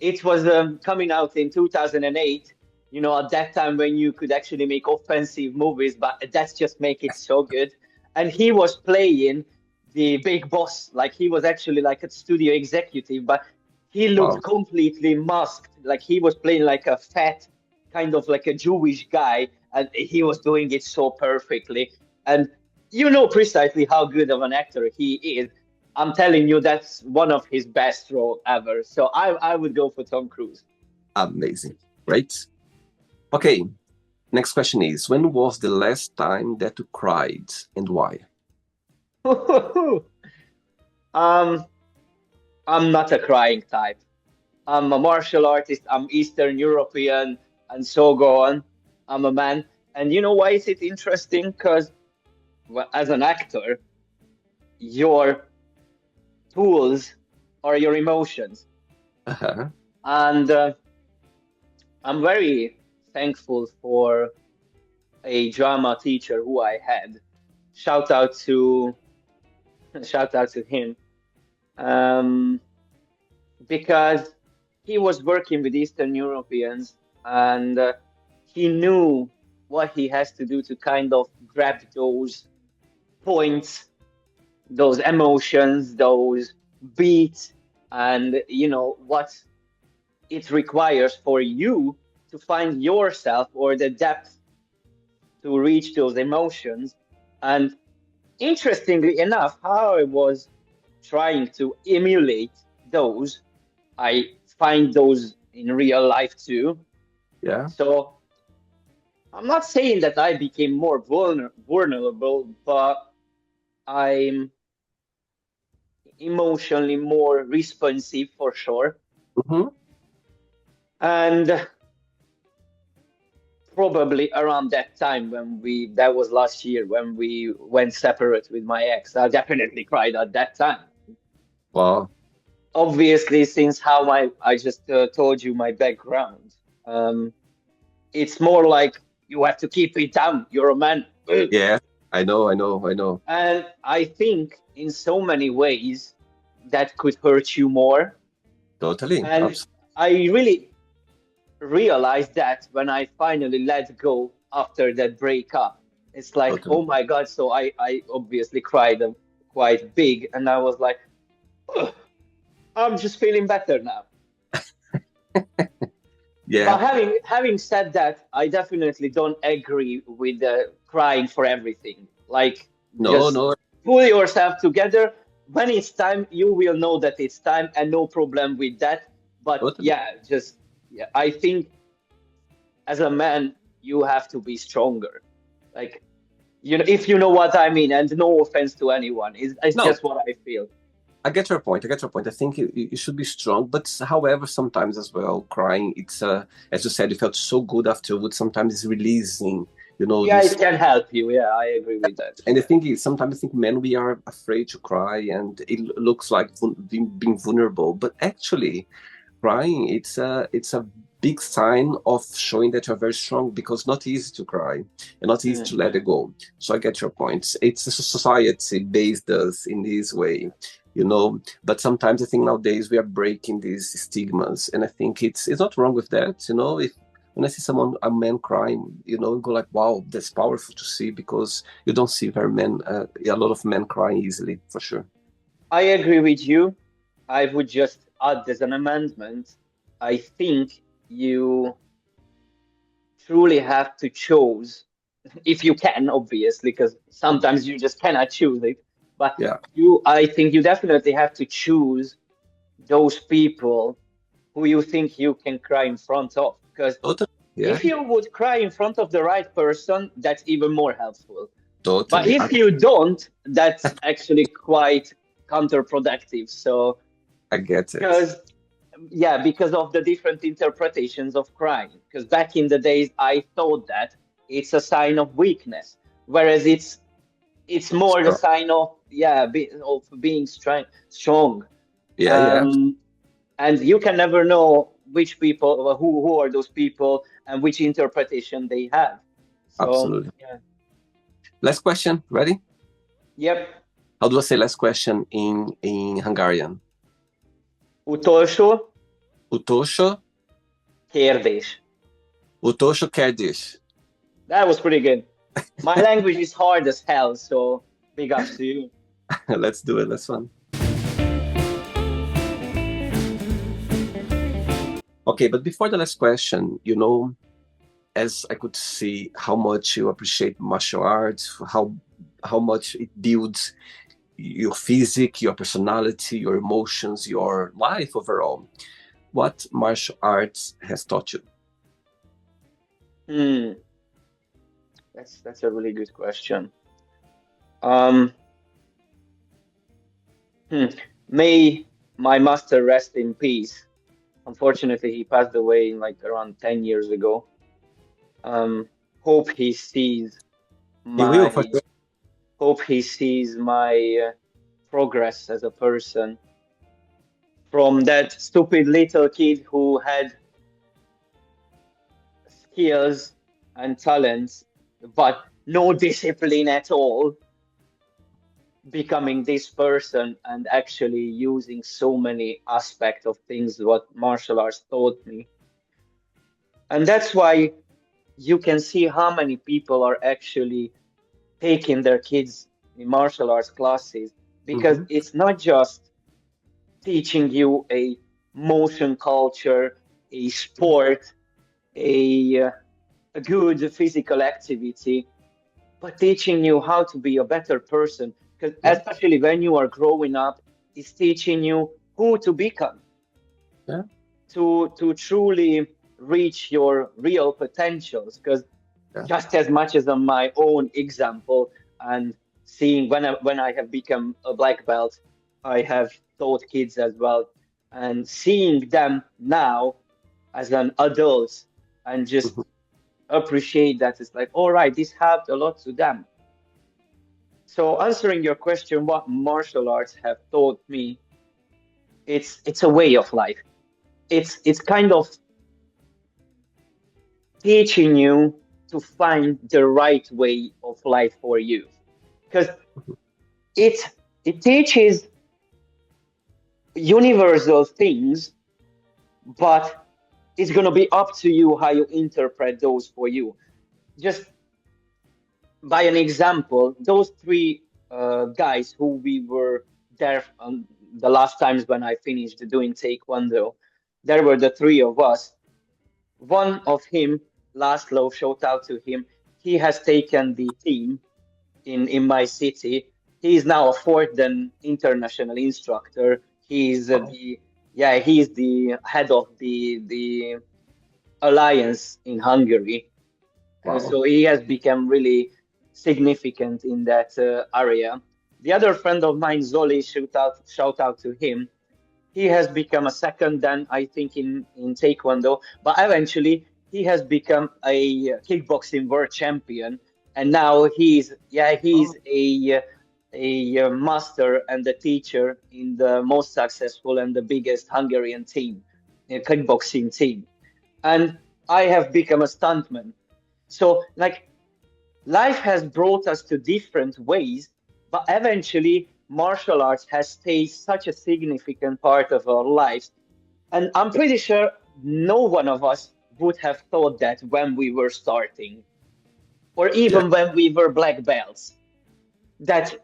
It was coming out in 2008, at that time when you could actually make offensive movies, but that's just make it so good. And he was playing the big boss, like he was actually like a studio executive, but he looked Wow. completely masked, like he was playing like a fat, kind of like a Jewish guy, and he was doing it so perfectly. And you know precisely how good of an actor he is. I'm telling you, that's one of his best role ever. So I would go for Tom Cruise. Amazing. Right? Okay. Next question is, when was the last time that you cried and why? um, I'm not a crying type. I'm a martial artist. I'm Eastern European, and so go on. I'm a man, and you know why is it interesting? Because well, as an actor, your tools are your emotions, Uh-huh. and I'm very thankful for a drama teacher who I had. Shout out to shout out to him, um, because he was working with Eastern Europeans and he knew what he has to do to kind of grab those points, those emotions, those beats, and what it requires for you to find yourself or the depth to reach those emotions. And interestingly enough, how I was trying to emulate those, I find those in real life too. Yeah. So I'm not saying that I became more vulnerable, but I'm emotionally more responsive for sure. Mm-hmm. And probably around that time that was last year when we went separate with my ex, I definitely cried at that time. Wow. Obviously, since how I just told you my background, um, it's more like you have to keep it down. You're a man. Yeah. I know, I know, I know. And I think in so many ways that could hurt you more. Totally. And Absolutely. I really realized that when I finally let go after that breakup. It's like, Totally. oh my God. So I obviously cried quite big. And I was like, "Ugh, I'm just feeling better now." Yeah. But having said that, I definitely don't agree with crying for everything. Like, No, just no, pull yourself together. When it's time, you will know that it's time, and no problem with that. But totally. yeah, just yeah, I think as a man, you have to be stronger. Like, if you know what I mean, and no offense to anyone, it's No, just what I feel. I get your point. I get your point. I think you should be strong, but however, sometimes as well, crying. It's as you said, you felt so good afterwards. Sometimes it's releasing, Yeah, it this. can help you. Yeah, I agree with that. And the thing is, sometimes I think men we are afraid to cry, and it looks like being vulnerable. But actually, crying it's a big sign of showing that you're very strong because not easy to cry and not easy to Mm. let it go. So I get your points. It's a society based us in this way. But sometimes I think nowadays we are breaking these stigmas, and I think it's not wrong with that. If when I see someone a man crying, go like, wow, that's powerful to see because you don't see a lot of men crying easily for sure. I agree with you. I would just add as an amendment. I think you truly have to choose, if you can, obviously, because sometimes you just cannot choose it. But Yeah, I think you definitely have to choose those people who you think you can cry in front of. Because totally. Yeah, if you would cry in front of the right person, that's even more helpful. But totally. if you don't, that's actually quite counterproductive. So, I get it. because yeah, because of the different interpretations of crying. Because back in the days, I thought that it's a sign of weakness, whereas it's more the Strong. sign of of being strong. Yeah, yeah, Um, and you can never know which people, who are those people, and which interpretation they have. So absolutely. yeah, Last question. Ready? yep. How do I say last question in Hungarian? Utolsó Utolsó, kérdés. utolsó kérdés. That was pretty good. My language is hard as hell, so big ups to you. Let's do it. Let's fun. Okay, but before the last question, as I could see how much you appreciate martial arts, how much it builds your physique, your personality, your emotions, your life overall. What martial arts has taught you? Hmm, that's a really good question. Um, hmm, may my master rest in peace. Unfortunately, he passed away like around 10 years ago. Um, hope he sees He will for my sure. hope he sees my progress as a person from that stupid little kid who had skills and talents, but no discipline at all, becoming this person and actually using so many aspects of things what martial arts taught me. And that's why you can see how many people are actually taking their kids in martial arts classes, because Hmm. it's not just teaching you a motion culture, a sport, a, uh, a good physical activity, but teaching you how to be a better person. Because Yeah, especially when you are growing up, it's teaching you who to become, yeah, to truly reach your real potentials. Because yeah. just as much as on my own example, and seeing when I have become a black belt, I have taught kids as well, and seeing them now as an adult, and just Mhm. appreciate that it's like, all right, this helped a lot to them. So answering your question, what martial arts have taught me, it's a way of life. It's kind of teaching you to find the right way of life for you, because it it teaches universal things, but it's going to be up to you how you interpret those for you. Just by an example, those three guys who we were there on the last times when I finished doing Taekwondo, there were the three of us. one of him, Laszlo, shout out to him. He has taken the team in my city. He is now a fourth dan international instructor. He's Wow. he's the head of the alliance in Hungary. Wow. So he has become really significant in that area. The other friend of mine, Zoli, shout out to him. He has become a second dan, I think, in Taekwondo, but eventually he has become a kickboxing world champion, and now he's Oh, a master and a teacher in the most successful and the biggest Hungarian team, a kickboxing team. And I have become a stuntman. So, like, life has brought us to different ways, but eventually martial arts has stayed such a significant part of our lives. And I'm pretty sure no one of us would have thought that when we were starting, or yeah, even when we were black belts, that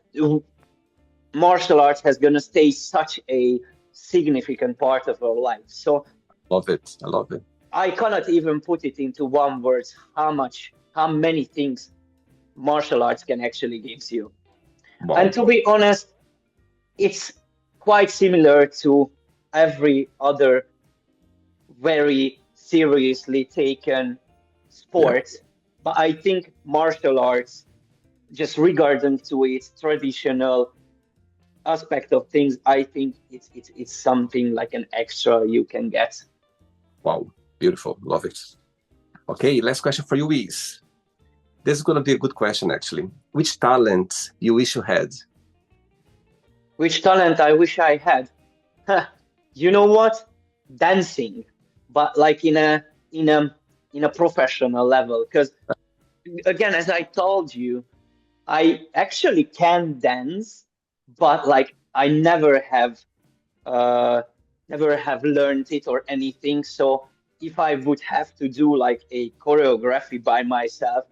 martial arts has gonna stay such a significant part of our life. So love it. I love it. I cannot even put it into one words how many things martial arts can actually give you. And Wow. to be honest, it's quite similar to every other very seriously taken Yeah. sport. But I think martial arts, just regarding to its traditional aspect of things, I think it's something like an extra you can get. Wow. Beautiful. Love it. Okay, last question for you is this is going to be a good question actually. Which talent you wish you had? Which talent I wish I had? You know what? Dancing, but like in a professional level. Because again, as I told you, I actually can dance, but like I uh never have learned it or anything. So if I would have to do like a choreography by myself,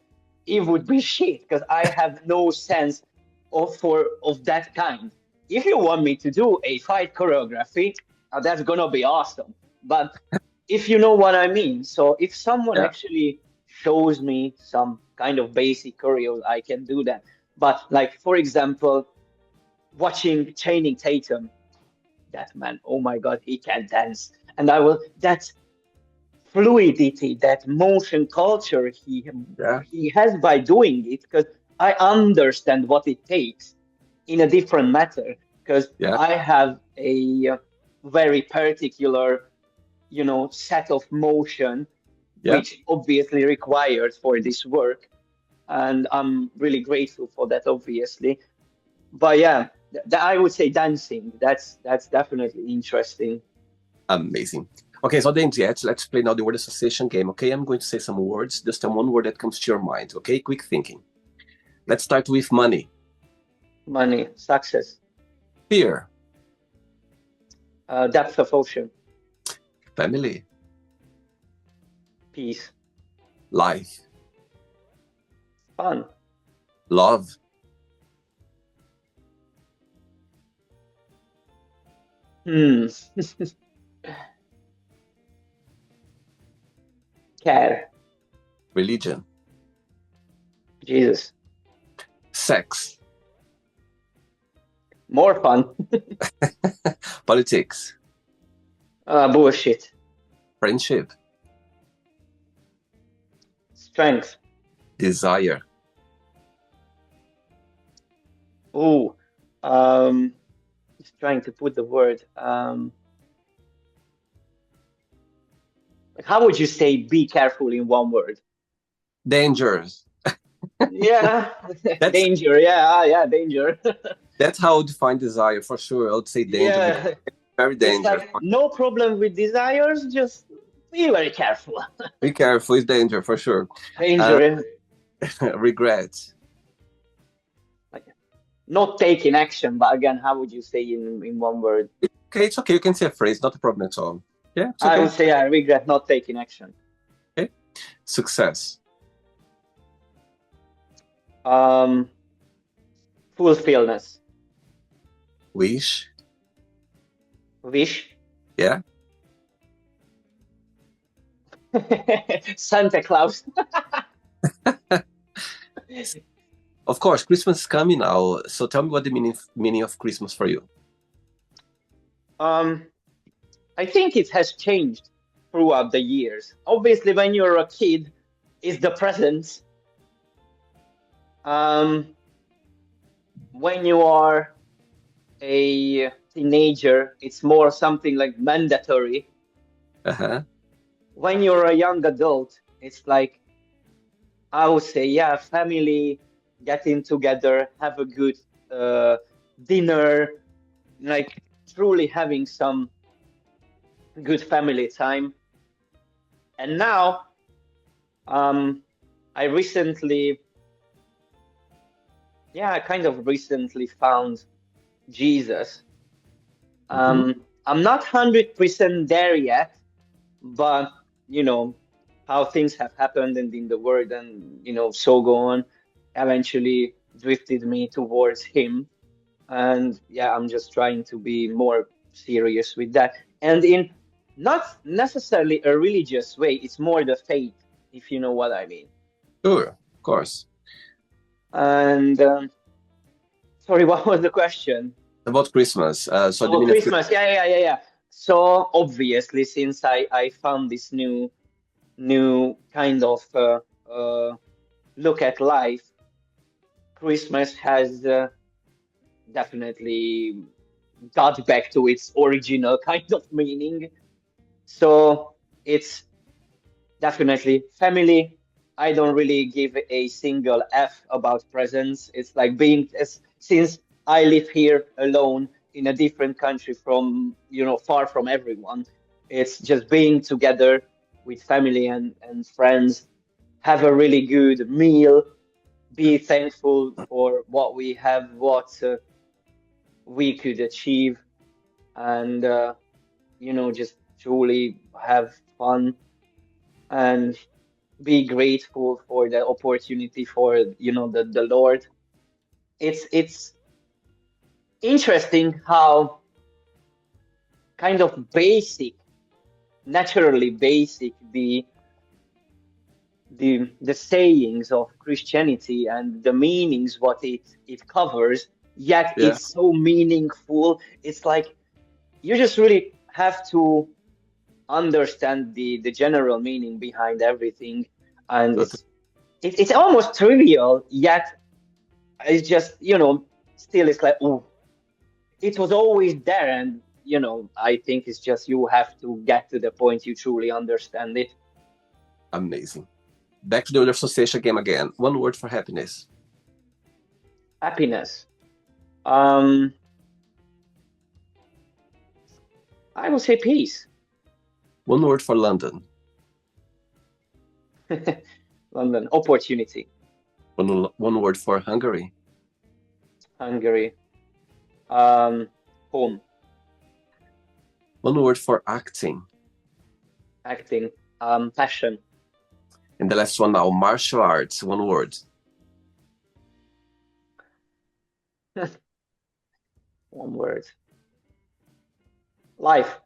it would be shit because I have no sense of that kind. If you want me to do a fight choreography, that's gonna be awesome. But if you know what I mean, so if someone Yeah. actually shows me some kind of basic choreo, I can do that. But like for example, watching Channing Tatum, that man, oh my God, he can dance. And I will that fluidity, that motion culture Yeah. he has by doing it, because I understand what it takes in a different matter, because Yeah. I have a very particular, set of motion, Yeah. which obviously required for this work. And I'm really grateful for that, obviously. But yeah, I would say dancing. That's definitely interesting. Amazing. Okay, so then Jet, let's play now the word association game. Okay, I'm going to say some words, just one word that comes to your mind. Okay, quick thinking. Let's start with money, Money, success, fear, depth of ocean, family, peace, life, fun. love, Hmm. Care, religion, Jesus, sex, more fun. politics, Bullshit, friendship, strength. desire, Oh, um, just trying to put the word. Like, how would you say be careful in one word? dangers. Yeah, That's danger. Yeah, yeah, danger. that's how I would define desire for sure. I would say danger because Yeah, very it's dangerous. like no problem with desires, just be very careful. Be careful, it's danger for sure. Uh, Danger, regret. like not taking action, but again, how would you say in one word? Okay, it's okay. You can say a phrase, not a problem at all. Yeah, it's I okay. would say I regret not taking action. Okay. Success, Um, Fulfillness, wish. wish, Yeah, Santa Claus. Of course, Christmas is coming now. So tell me what the meaning of Christmas for you. Um, I think it has changed throughout the years. Obviously, when you're a kid, it's the presents. Um, when you are a teenager, it's more something like mandatory. Uh-huh. When you're a young adult, it's like, I would say, yeah, family getting together, have a good uh, dinner, like truly having some good family time. And now, um, I recently, yeah, I kind of recently found Jesus. Hmm. I'm not 100% there yet, but you know how things have happened and in the world, and so go on, eventually drifted me towards him. And yeah, I'm just trying to be more serious with that, and in not necessarily a religious way, it's more the faith, if you know what I mean. Sure, of course. And sorry, what was the question? About Christmas. So the Oh, meaning of Christmas. Yeah. So obviously, since I found this new kind of look at life, Christmas has definitely got back to its original kind of meaning. So it's definitely family. I don't really give a single F about presents. It's like being, since I live here alone in a different country from, far from everyone, it's just being together with family and friends, have a really good meal, be thankful for what we have, what we could achieve, and just truly have fun and be grateful for the opportunity for the Lord. It's interesting how kind of basic, naturally basic the sayings of Christianity and the meanings what it covers, yet yeah, it's so meaningful. It's like you just really have to understand the general meaning behind everything, and totally. it's almost trivial, yet it's just still it's like, oh, it was always there. And I think it's just you have to get to the point you truly understand it. Amazing. Back to the association game again. One word for happiness. Happiness. um I would say peace. One word for London. London. Opportunity. One word for Hungary. Hungary. um Home. One word for acting. Acting. Passion. And the last one now, martial arts. One word. One word. Life.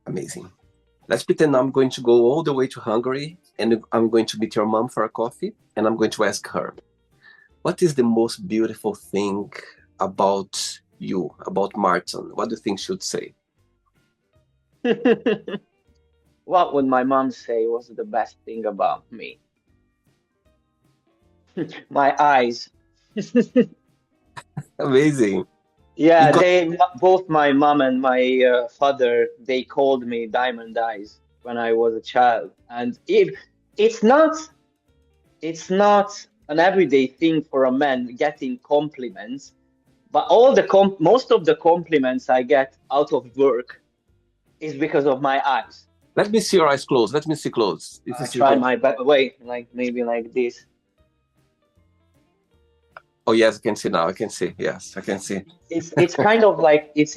Amazing. Let's pretend I'm going to go all the way to Hungary and I'm going to meet your mom for a coffee and I'm going to ask her, what is the most beautiful thing about you, about Martin? What do you think she would say? What would my mom say was the best thing about me? My eyes. Amazing. You Yeah, got both my mom and my father, they called me Diamond Eyes when I was a child. And it's not it's not an everyday thing for a man getting compliments, but most of the compliments I get out of work is because of my eyes. let me see your eyes closed. Let me see close. If I you see try can my best way, like maybe like this. oh yes, I can see now. I can see. Yes, I can see. It's kind of like it's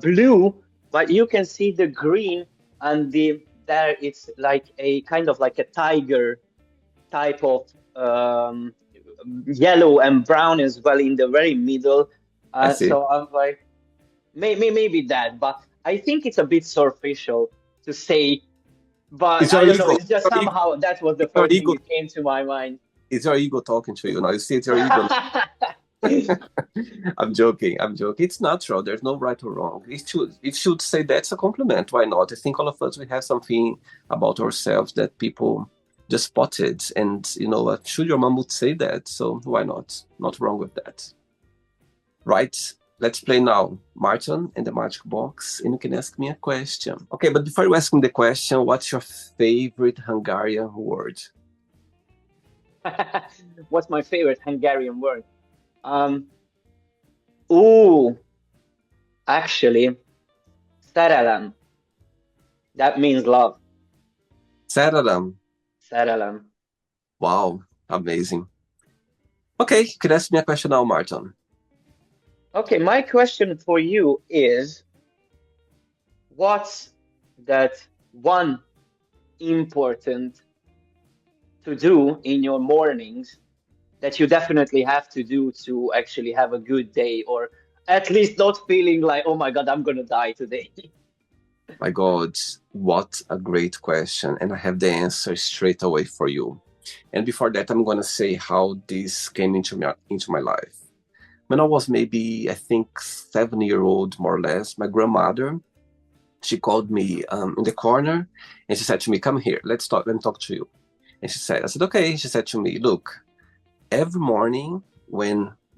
blue, but you can see the green, and there it's like a kind of like a tiger type of yellow and brown as well in the very middle. I see. So I'm like, maybe that, but I think it's a bit superficial to say But It's I your don't know. ego. It's just Your ego. somehow that was the It's your first thing ego. that came to my mind. It's your ego talking to you now. You see, it's your ego. I'm joking. I'm joking. It's natural. There's no right or wrong. It should say that's a compliment. Why not? I think all of us we have something about ourselves that people just spotted, and I'm sure your mom would say that. So why not? Not wrong with that, right? Let's play now, Martin, and the magic box, and you can ask me a question. Okay, but before you ask me the question, what's your favorite Hungarian word? What's my favorite Hungarian word? Um, ooh, actually, szerelem. That means love. Sararam. Szerelem. Wow, amazing. Okay, you can ask me a question now, Martin. Okay, my question for you is, what's that one important to do in your mornings that you definitely have to do to actually have a good day, or at least not feeling like, oh my God, I'm gonna die today? My God, what a great question. And I have the answer straight away for you. And before that, I'm going to say how this came into my life. When I was maybe, I think, 7 year old, more or less, my grandmother, she called me in the corner and she said to me, come here, let me talk to you. And I said, okay. She said to me, look, every morning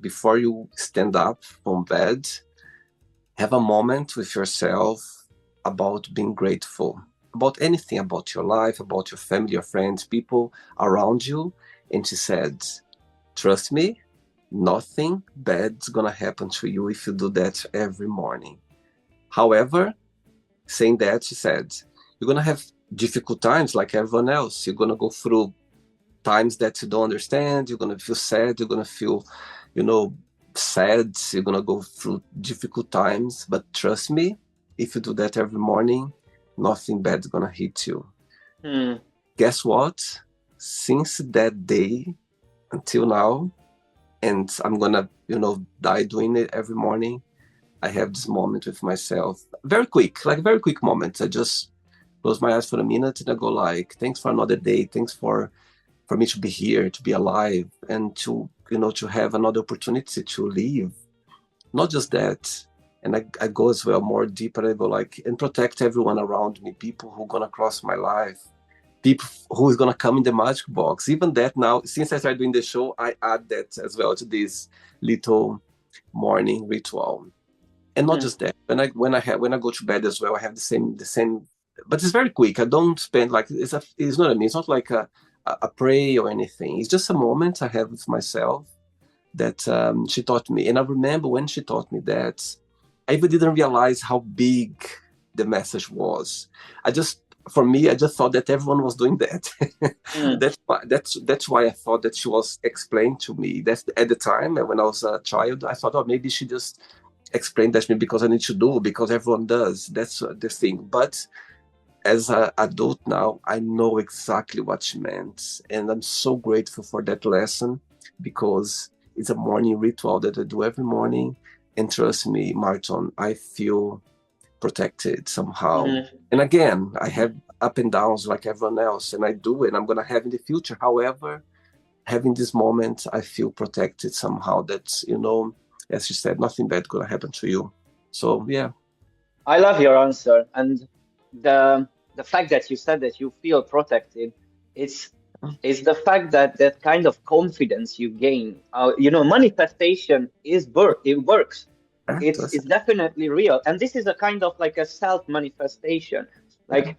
before you stand up from bed, have a moment with yourself about being grateful about anything, about your life, about your family, your friends, people around you. And she said, trust me, nothing bad's gonna happen to you if you do that every morning. However, saying that, she said, you're gonna have difficult times like everyone else. You're gonna go through times that you don't understand. You're gonna feel sad. You're gonna feel, you know, sad. You're gonna go through difficult times. But trust me, if you do that every morning, nothing bad's gonna hit you. Hmm. Guess what? Since that day until now, and I'm gonna, die doing it every morning. I have this moment with myself, very quick, like very quick moments. I just close my eyes for a minute and I go like, thanks for another day. Thanks for me to be here, to be alive, and to have another opportunity to live. Not just that. And I go as well more deeper. I go like, and protect everyone around me, people who are gonna cross my life, people who is gonna come in the magic box. Even that now, since I started doing the show, I add that as well to this little morning ritual. And not Hmm. just that. When I go to bed as well, I have the same, but it's very quick. I don't spend like it's not. I mean, it's not like a pray or anything. It's just a moment I have with myself that she taught me. And I remember when she taught me that, I even didn't realize how big the message was. For me, I just thought that everyone was doing that. Hmm. That's why I thought that she was explained to me. That's at the time when I was a child. I thought, oh, maybe she just explained that to me because I need to do because everyone does. That's the thing. But as an adult now, I know exactly what she meant. And I'm so grateful for that lesson because it's a morning ritual that I do every morning. And trust me, Martin, I feel protected somehow. Hmm. And again, I have up and downs like everyone else, and I do, and I'm going to have in the future. However, having this moment, I feel protected somehow that, as you said, nothing bad going to happen to you. So, yeah. I love your answer, and the fact that you said that you feel protected, it's it's the fact that that kind of confidence you gain. Manifestation is work. It works. It's definitely real, and this is a kind of like a self manifestation. Yeah. Like,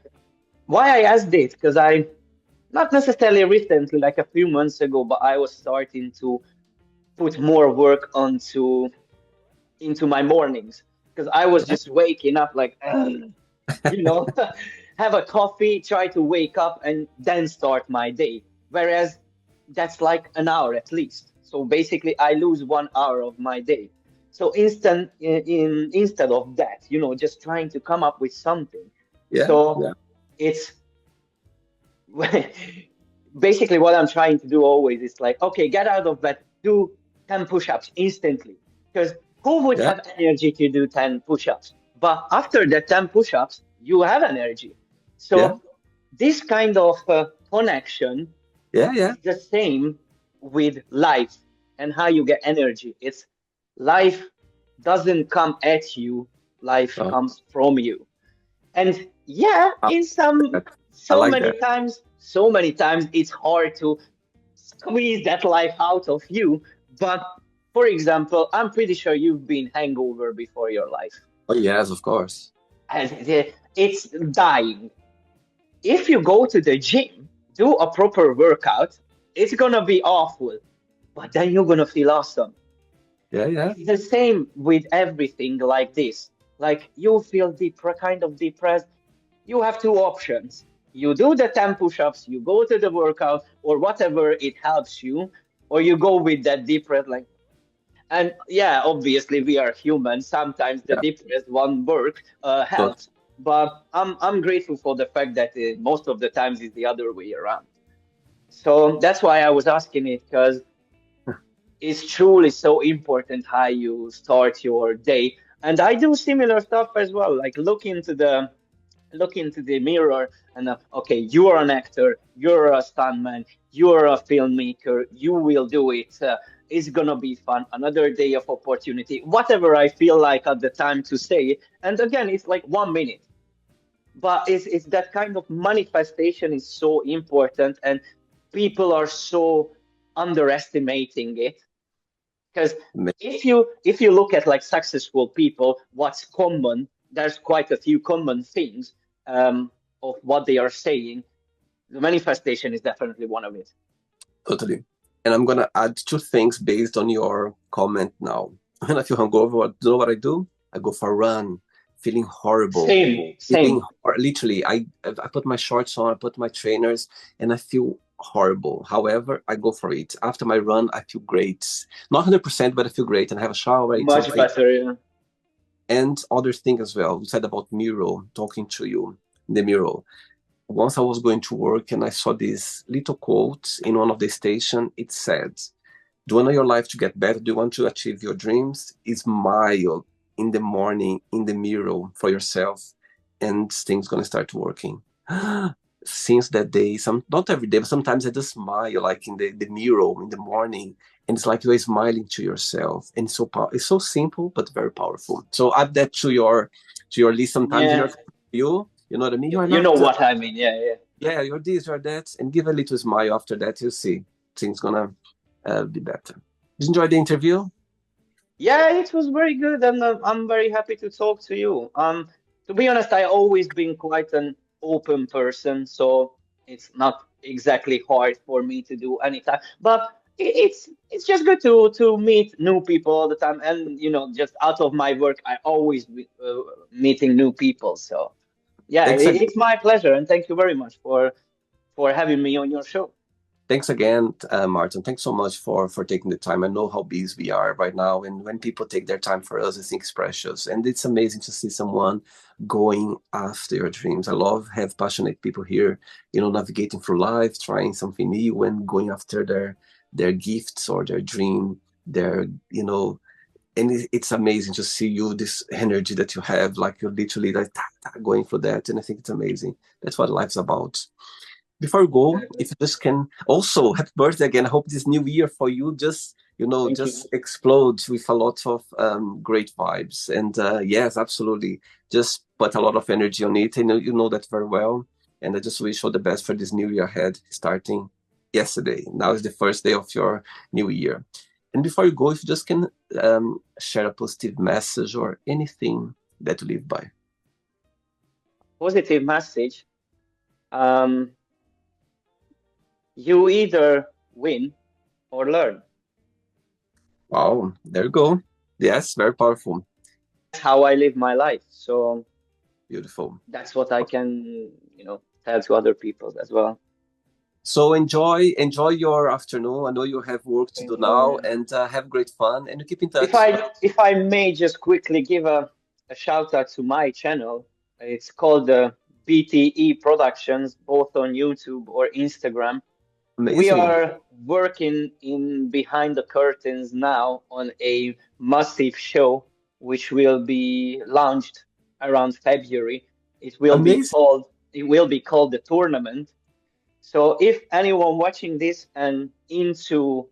why I asked this, because I, not necessarily recently, like a few months ago, but I was starting to put more work onto into my mornings, because I was Yeah. just waking up like, you know, have a coffee, try to wake up, and then start my day. Whereas that's like an hour at least. So basically, I lose 1 hour of my day. So instead of that, just trying to come up with something. Yeah. So Yeah. it's basically what I'm trying to do always is like, okay, get out of bed, do 10 push-ups instantly. Because who would Yeah. have energy to do 10 push-ups? But after the 10 push-ups, you have energy. Yeah. So this kind of connection Yeah, yeah. is the same with life and how you get energy. It's life doesn't come at you, life Oh, comes from you. And yeah, I in like some that. I like that. so many times it's hard to squeeze that life out of you. But for example, I'm pretty sure you've been hangover before your life. Oh, yes, of course. And it's dying. If you go to the gym, do a proper workout, it's gonna be awful, but then you're gonna feel awesome. Yeah, yeah. It's the same with everything like this. Like you feel kind of depressed, you have two options. You do the 10 push-ups, you go to the workout, or whatever it helps you, or you go with that depressed like. And yeah, obviously we are human. Sometimes the Yeah. depressed one work But helps, but I'm grateful for the fact that most of the times it's the other way around. So that's why I was asking it because it's truly so important how you start your day. And I do similar stuff as well, like look into the mirror and okay, you are an actor, you're a stuntman, you're a filmmaker, you will do it. It's gonna be fun. Another day of opportunity, whatever I feel like at the time to say. And again, it's like 1 minute, but it's that kind of manifestation is so important, and people are so underestimating it because ma- if you look at like successful people, what's common? There's quite a few common things of what they are saying. The manifestation is definitely one of it. totally. And I'm gonna add two things based on your comment now. When I feel hungover, you know what I do? I go for a run, feeling horrible. Same, Feeling same. literally, I put my shorts on, I put my trainers, and I feel horrible. However, I go for it. After my run, I feel great. Not 100%, but I feel great and I have a shower. Much better. Yeah. And other thing as well. You said about mural, talking to you in the mural. Once I was going to work and I saw this little quote in one of the station. It said, "Do you want your life to get better? Do you want to achieve your dreams? Smile in the morning in the mirror for yourself, and things gonna start working." Since that day, some not every day, but sometimes I just smile like in the mirror in the morning, and it's like you're smiling to yourself, and it's so simple but very powerful. So add that to your list sometimes in Yeah. your you know what I mean. You are You know not what I mean. Yeah, yeah. yeah, you're this, you're that, and give a little smile after that. You see, things gonna be better. Did you enjoy the interview? Yeah, it was very good, and I'm very happy to talk to you. To be honest, I always been quite an open person, so it's not exactly hard for me to do anytime. But it's just good to meet new people all the time, and just out of my work, I always be meeting new people. So yeah, Thanks again. it's my pleasure, and thank you very much for having me on your show. Thanks again, Martin. Thanks so much for taking the time. I know how busy we are right now, and when people take their time for us, I think it's precious. And it's amazing to see someone going after your dreams. I love have passionate people here, navigating through life, trying something new, and going after their gifts or their dream. Their and it's amazing to see you this energy that you have, like you're literally like going for that. And I think it's amazing. That's what life's about. Before we go, if you just can also happy birthday again. I hope this new year for you just Thank you. just explodes with a lot of great vibes. And yes, absolutely, just put a lot of energy on it. And you know that very well. And I just wish all the best for this new year ahead, starting yesterday. Now is the first day of your new year. And before you go, if you just can share a positive message or anything that you live by. Positive message. Um, you either win or learn. Wow, there you go. Yes, very powerful. That's how I live my life. So Beautiful. that's what I can, tell to other people as well. So enjoy your afternoon. I know you have work to do Thank you. now, Yeah. and have great fun. And keep in If touch. I may just quickly give a shout out to my channel. It's called BTE Productions, both on YouTube or Instagram. We Amazing, are working in behind the curtains now on a massive show which will be launched around February. It will be amazing. called it will be called the tournament. So if anyone watching this and into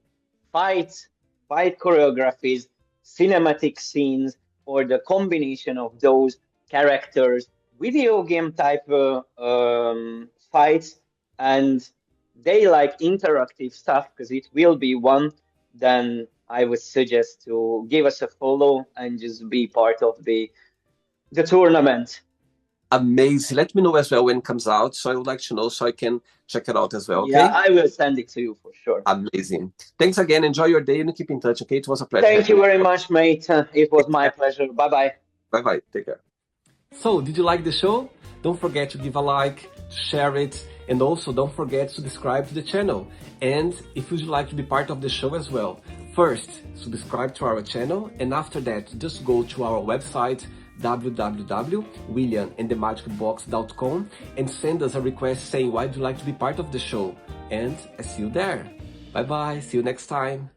fights, fight choreographies, cinematic scenes, or the combination of those characters, video game type fights, and they like interactive stuff because it will be one, then I would suggest to give us a follow and just be part of the tournament. Amazing. Let me know as well when it comes out. So I would like to know so I can check it out as well. Yeah, Okay. I will send it to you for sure. Amazing. Thanks again. Enjoy your day and keep in touch. Okay. It was a pleasure. Thank you very much, mate. It was my pleasure. Bye bye. Bye bye. Take care. So, did you like the show? Don't forget to give a like, to share it, and also don't forget to subscribe to the channel. And if you'd like to be part of the show as well, first, subscribe to our channel, and after that, just go to our website, www.williamandthemagicbox.com, and send us a request saying why you'd like to be part of the show. And I see you there. Bye bye. See you next time.